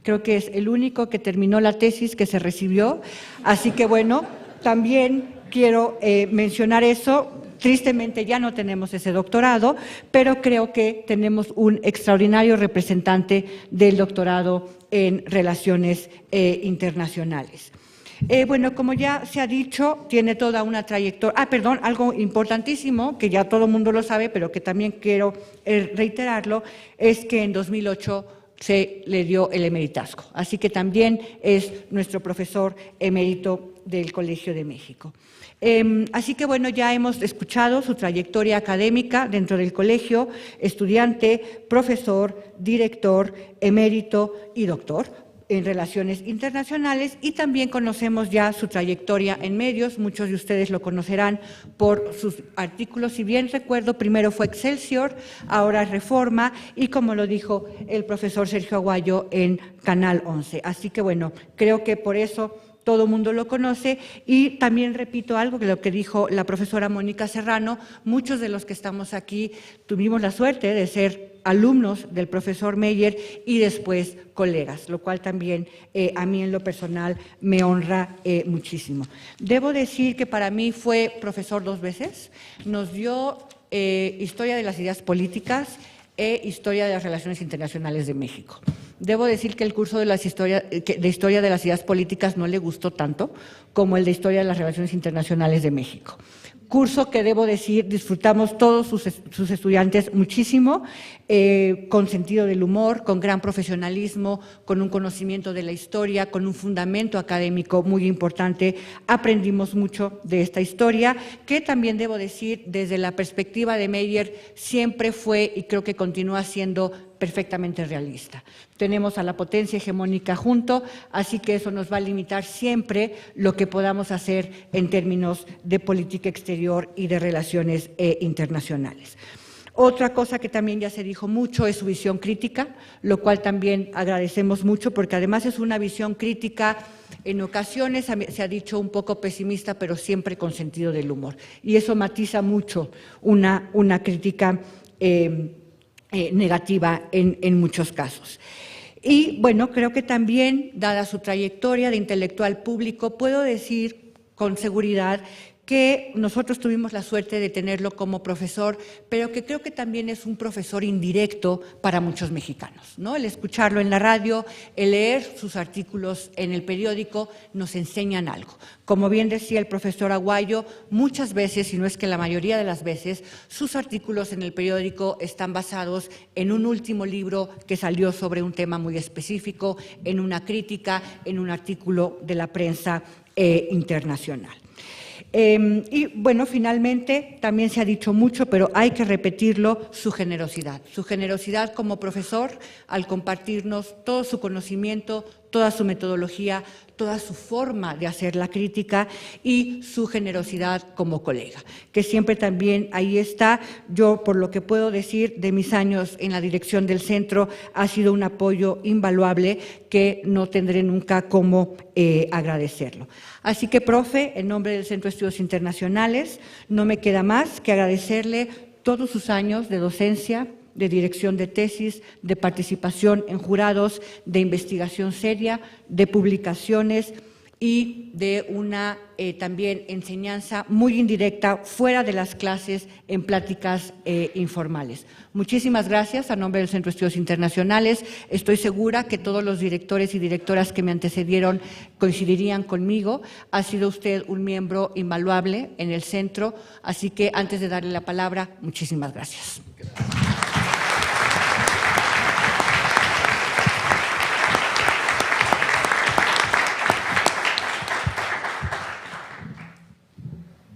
Creo que es el único que terminó la tesis que se recibió, así que bueno, también quiero mencionar eso. Tristemente ya no tenemos ese doctorado, pero creo que tenemos un extraordinario representante del doctorado en Relaciones Internacionales. Bueno, como ya se ha dicho, tiene toda una trayectoria. Algo importantísimo, que ya todo el mundo lo sabe, pero que también quiero reiterarlo, es que en 2008 se le dio el emeritazgo. Así que también es nuestro profesor emérito del Colegio de México. Así que bueno, ya hemos escuchado su trayectoria académica dentro del colegio, estudiante, profesor, director, emérito y doctor en Relaciones Internacionales, y también conocemos ya su trayectoria en medios. Muchos de ustedes lo conocerán por sus artículos. Si bien recuerdo, primero fue Excelsior, ahora Reforma, y como lo dijo el profesor Sergio Aguayo, en Canal 11. Así que bueno, creo que por eso todo el mundo lo conoce. Y también repito algo que lo que dijo la profesora Mónica Serrano, muchos de los que estamos aquí tuvimos la suerte de ser alumnos del profesor Meyer y después colegas, lo cual también a mí en lo personal me honra muchísimo. Debo decir que para mí fue profesor 2 veces, nos dio Historia de las Ideas Políticas e Historia de las Relaciones Internacionales de México. Debo decir que el curso de Historia de las Ideas Políticas no le gustó tanto como el de Historia de las Relaciones Internacionales de México. Curso que, debo decir, disfrutamos todos sus estudiantes muchísimo, con sentido del humor, con gran profesionalismo, con un conocimiento de la historia, con un fundamento académico muy importante. Aprendimos mucho de esta historia, que también debo decir, desde la perspectiva de Meyer, siempre fue y creo que continúa siendo perfectamente realista. Tenemos a la potencia hegemónica junto, así que eso nos va a limitar siempre lo que podamos hacer en términos de política exterior y de relaciones internacionales. Otra cosa que también ya se dijo mucho es su visión crítica, lo cual también agradecemos mucho, porque además es una visión crítica, en ocasiones se ha dicho un poco pesimista, pero siempre con sentido del humor. Y eso matiza mucho una crítica negativa en muchos casos. Y bueno, creo que también, dada su trayectoria de intelectual público, puedo decir con seguridad que nosotros tuvimos la suerte de tenerlo como profesor, pero que creo que también es un profesor indirecto para muchos mexicanos, ¿no? El escucharlo en la radio, el leer sus artículos en el periódico, nos enseñan algo. Como bien decía el profesor Aguayo, muchas veces, si no es que la mayoría de las veces, sus artículos en el periódico están basados en un último libro que salió sobre un tema muy específico, en una crítica, en un artículo de la prensa internacional. Y bueno, finalmente, también se ha dicho mucho, pero hay que repetirlo, su generosidad como profesor al compartirnos todo su conocimiento, toda su metodología, toda su forma de hacer la crítica y su generosidad como colega, que siempre también ahí está. Yo, por lo que puedo decir de mis años en la dirección del centro, ha sido un apoyo invaluable que no tendré nunca cómo agradecerlo. Así que, profe, en nombre del Centro de Estudios Internacionales, no me queda más que agradecerle todos sus años de docencia, de dirección de tesis, de participación en jurados, de investigación seria, de publicaciones y de una también enseñanza muy indirecta fuera de las clases en pláticas informales. Muchísimas gracias a nombre del Centro de Estudios Internacionales. Estoy segura que todos los directores y directoras que me antecedieron coincidirían conmigo. Ha sido usted un miembro invaluable en el centro, así que antes de darle la palabra, muchísimas gracias.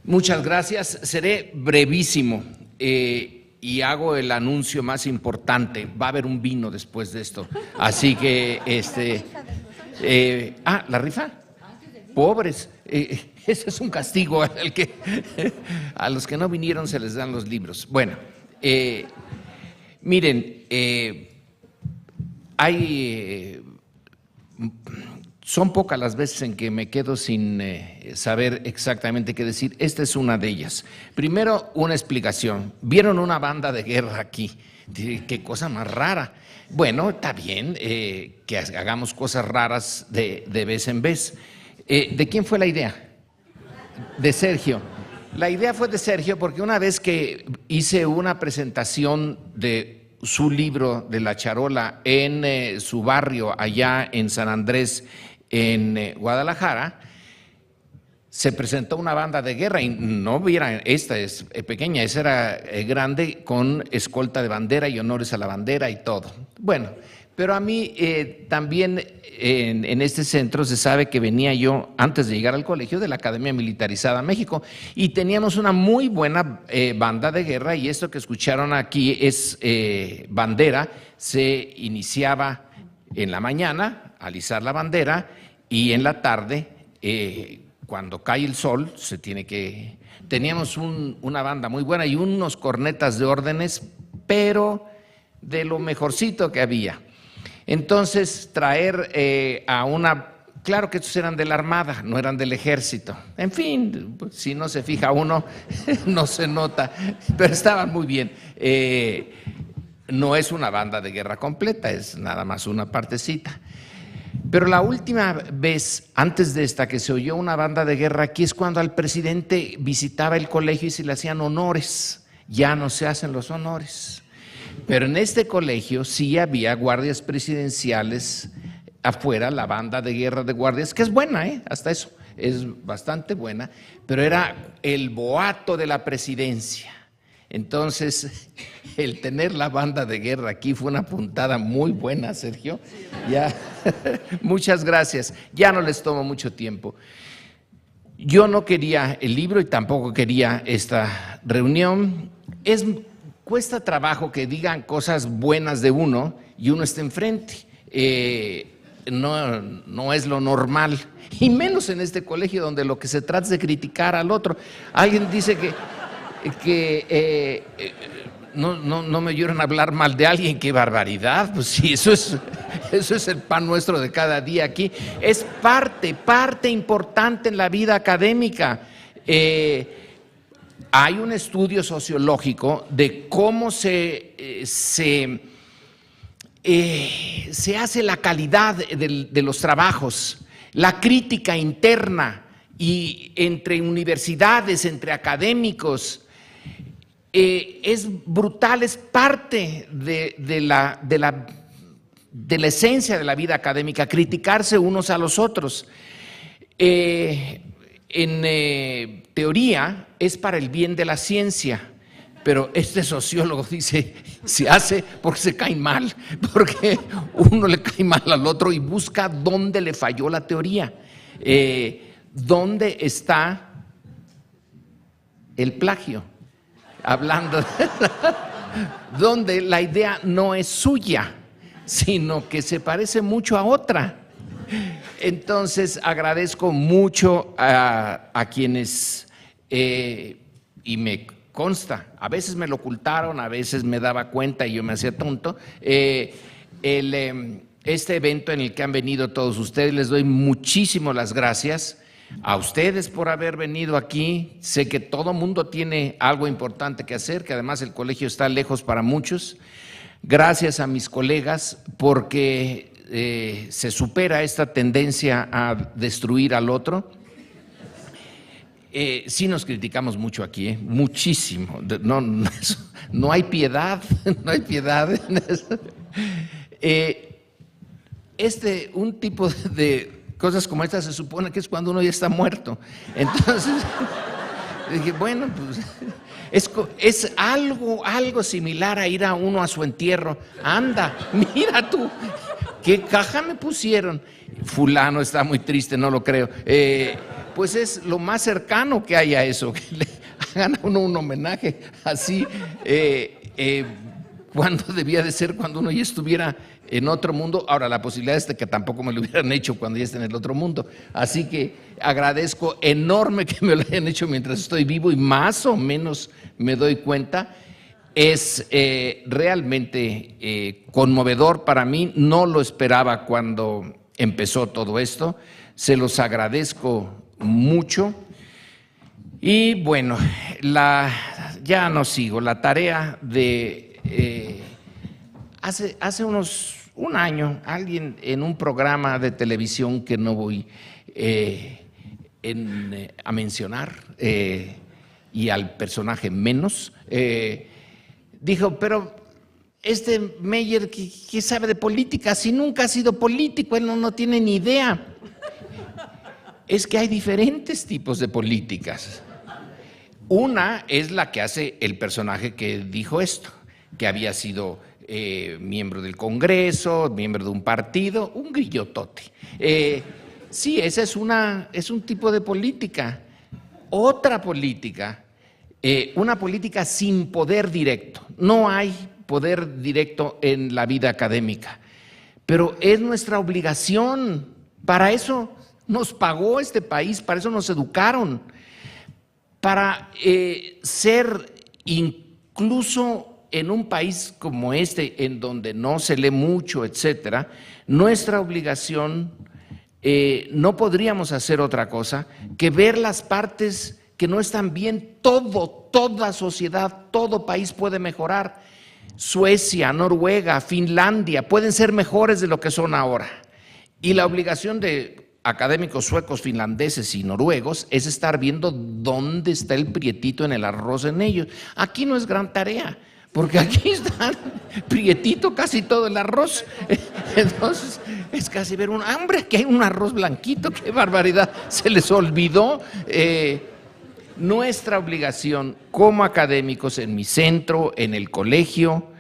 Muchas gracias. Seré brevísimo y hago el anuncio más importante. Va a haber un vino después de esto. Así que, ¿la rifa? Pobres. Ese es un castigo a los que no vinieron se les dan los libros. Bueno, miren, son pocas las veces en que me quedo sin saber exactamente qué decir. Esta es una de ellas. Primero, una explicación. ¿Vieron una banda de guerra aquí? Qué cosa más rara. Bueno, está bien que hagamos cosas raras de vez en vez. ¿De quién fue la idea? De Sergio. La idea fue de Sergio porque una vez que hice una presentación de su libro de La Charola en su barrio allá en San Andrés, en Guadalajara, se presentó una banda de guerra y no vieran, esta es pequeña, esa era grande, con escolta de bandera y honores a la bandera y todo. Bueno, pero a mí también en este centro se sabe que venía yo, antes de llegar al colegio, de la Academia Militarizada México y teníamos una muy buena banda de guerra y esto que escucharon aquí es bandera, se iniciaba en la mañana, alisar la bandera y en la tarde, cuando cae el sol, teníamos una banda muy buena y unos cornetas de órdenes, pero de lo mejorcito que había. Entonces, traer claro que estos eran de la Armada, no eran del Ejército. En fin, si no se fija uno, no se nota, pero estaban muy bien. No es una banda de guerra completa, es nada más una partecita. Pero la última vez, antes de esta, que se oyó una banda de guerra aquí es cuando al presidente visitaba el colegio y se le hacían honores. Ya no se hacen los honores. Pero en este colegio sí había guardias presidenciales afuera, la banda de guerra de guardias, que es buena, hasta eso, es bastante buena, pero era el boato de la presidencia. Entonces, el tener la banda de guerra aquí fue una puntada muy buena, Sergio. Ya, muchas gracias. Ya no les tomo mucho tiempo. Yo no quería el libro y tampoco quería esta reunión. Cuesta trabajo que digan cosas buenas de uno y uno esté enfrente. No es lo normal, y menos en este colegio donde lo que se trata es de criticar al otro. Alguien dice que no me oyeron hablar mal de alguien, qué barbaridad. Pues sí, eso es el pan nuestro de cada día aquí. Es parte importante en la vida académica. Hay un estudio sociológico de cómo se hace la calidad de los trabajos, la crítica interna y entre universidades, entre académicos, es brutal, es parte de la esencia de la vida académica, criticarse unos a los otros. En teoría es para el bien de la ciencia, pero este sociólogo dice, se hace porque se cae mal, porque uno le cae mal al otro y busca dónde le falló la teoría, dónde está el plagio, hablando de donde la idea no es suya, sino que se parece mucho a otra. Entonces agradezco mucho a quienes, y me consta, a veces me lo ocultaron, a veces me daba cuenta y yo me hacía tonto, este evento en el que han venido todos ustedes. Les doy muchísimas las gracias a ustedes por haber venido aquí. Sé que todo mundo tiene algo importante que hacer, que además el colegio está lejos para muchos. Gracias a mis colegas porque se supera esta tendencia a destruir al otro. Sí nos criticamos mucho aquí, muchísimo. No hay piedad, no hay piedad en eso. Un tipo de cosas como esta se supone que es cuando uno ya está muerto. Entonces, dije, bueno, pues es algo similar a ir a uno a su entierro. Anda, mira tú, qué caja me pusieron. Fulano está muy triste, no lo creo. Pues es lo más cercano que hay a eso, que le hagan a uno un homenaje así, cuando debía de ser cuando uno ya estuviera en otro mundo. Ahora, la posibilidad es de que tampoco me lo hubieran hecho cuando ya esté en el otro mundo. Así que agradezco enorme que me lo hayan hecho mientras estoy vivo y más o menos me doy cuenta. Es realmente conmovedor para mí, no lo esperaba cuando empezó todo esto, se los agradezco mucho. Y bueno, ya no sigo, la tarea de... hace un año, alguien en un programa de televisión que no voy a mencionar, y al personaje menos, dijo, pero este Meyer, ¿qué sabe de política? Si nunca ha sido político, él no tiene ni idea. Es que hay diferentes tipos de políticas. Una es la que hace el personaje que dijo esto, que había sido miembro del Congreso, miembro de un partido, un grillotote. Sí, esa es un tipo de política. Otra política, una política sin poder directo. No hay poder directo en la vida académica, pero es nuestra obligación. Para eso nos pagó este país, para eso nos educaron, para ser incluso en un país como este, en donde no se lee mucho, etcétera, nuestra obligación, no podríamos hacer otra cosa que ver las partes que no están bien. Toda sociedad, todo país puede mejorar. Suecia, Noruega, Finlandia pueden ser mejores de lo que son ahora. Y la obligación de académicos suecos, finlandeses y noruegos es estar viendo dónde está el prietito en el arroz en ellos. Aquí no es gran tarea, porque aquí está prietito casi todo el arroz. Entonces es casi ver hombre, que hay un arroz blanquito, qué barbaridad, se les olvidó. Nuestra obligación como académicos en mi centro, en el colegio,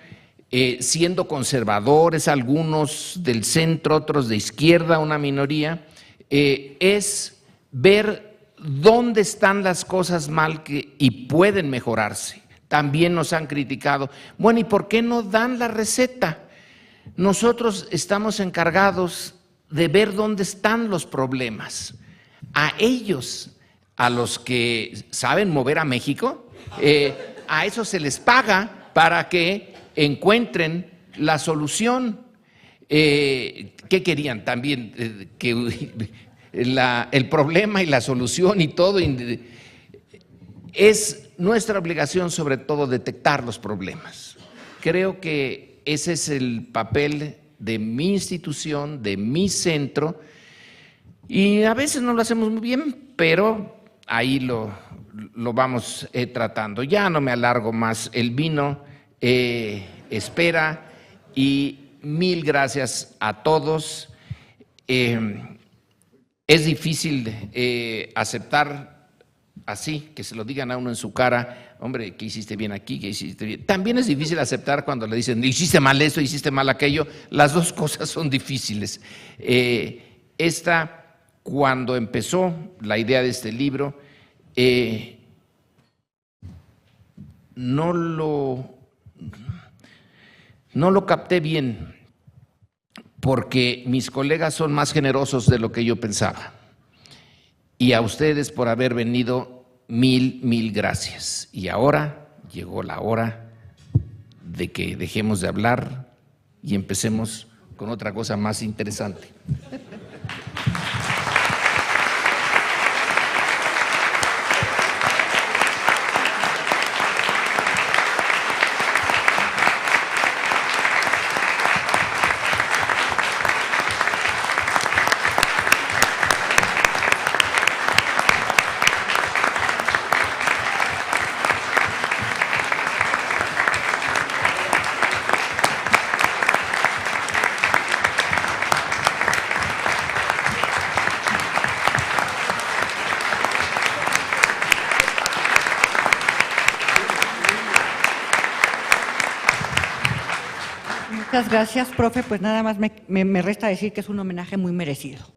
siendo conservadores, algunos del centro, otros de izquierda, una minoría, es ver dónde están las cosas mal y pueden mejorarse. También nos han criticado. Bueno, ¿y por qué no dan la receta? Nosotros estamos encargados de ver dónde están los problemas. A ellos, a los que saben mover a México, a eso se les paga para que encuentren la solución. ¿Qué querían? También que el problema y la solución y todo. Es nuestra obligación, sobre todo, detectar los problemas. Creo que ese es el papel de mi institución, de mi centro, Y a veces no lo hacemos muy bien, pero ahí lo vamos tratando. Ya no me alargo más, el vino espera, y mil gracias a todos. Es difícil aceptar así, que se lo digan a uno en su cara, hombre, que hiciste bien aquí, que hiciste bien. También es difícil aceptar cuando le dicen, hiciste mal esto, hiciste mal aquello. Las dos cosas son difíciles. Cuando empezó la idea de este libro, no lo capté bien, porque mis colegas son más generosos de lo que yo pensaba. Y a ustedes por haber venido, mil gracias. Y ahora llegó la hora de que dejemos de hablar y empecemos con otra cosa más interesante. Muchas gracias, profe. Pues nada más me resta decir que es un homenaje muy merecido.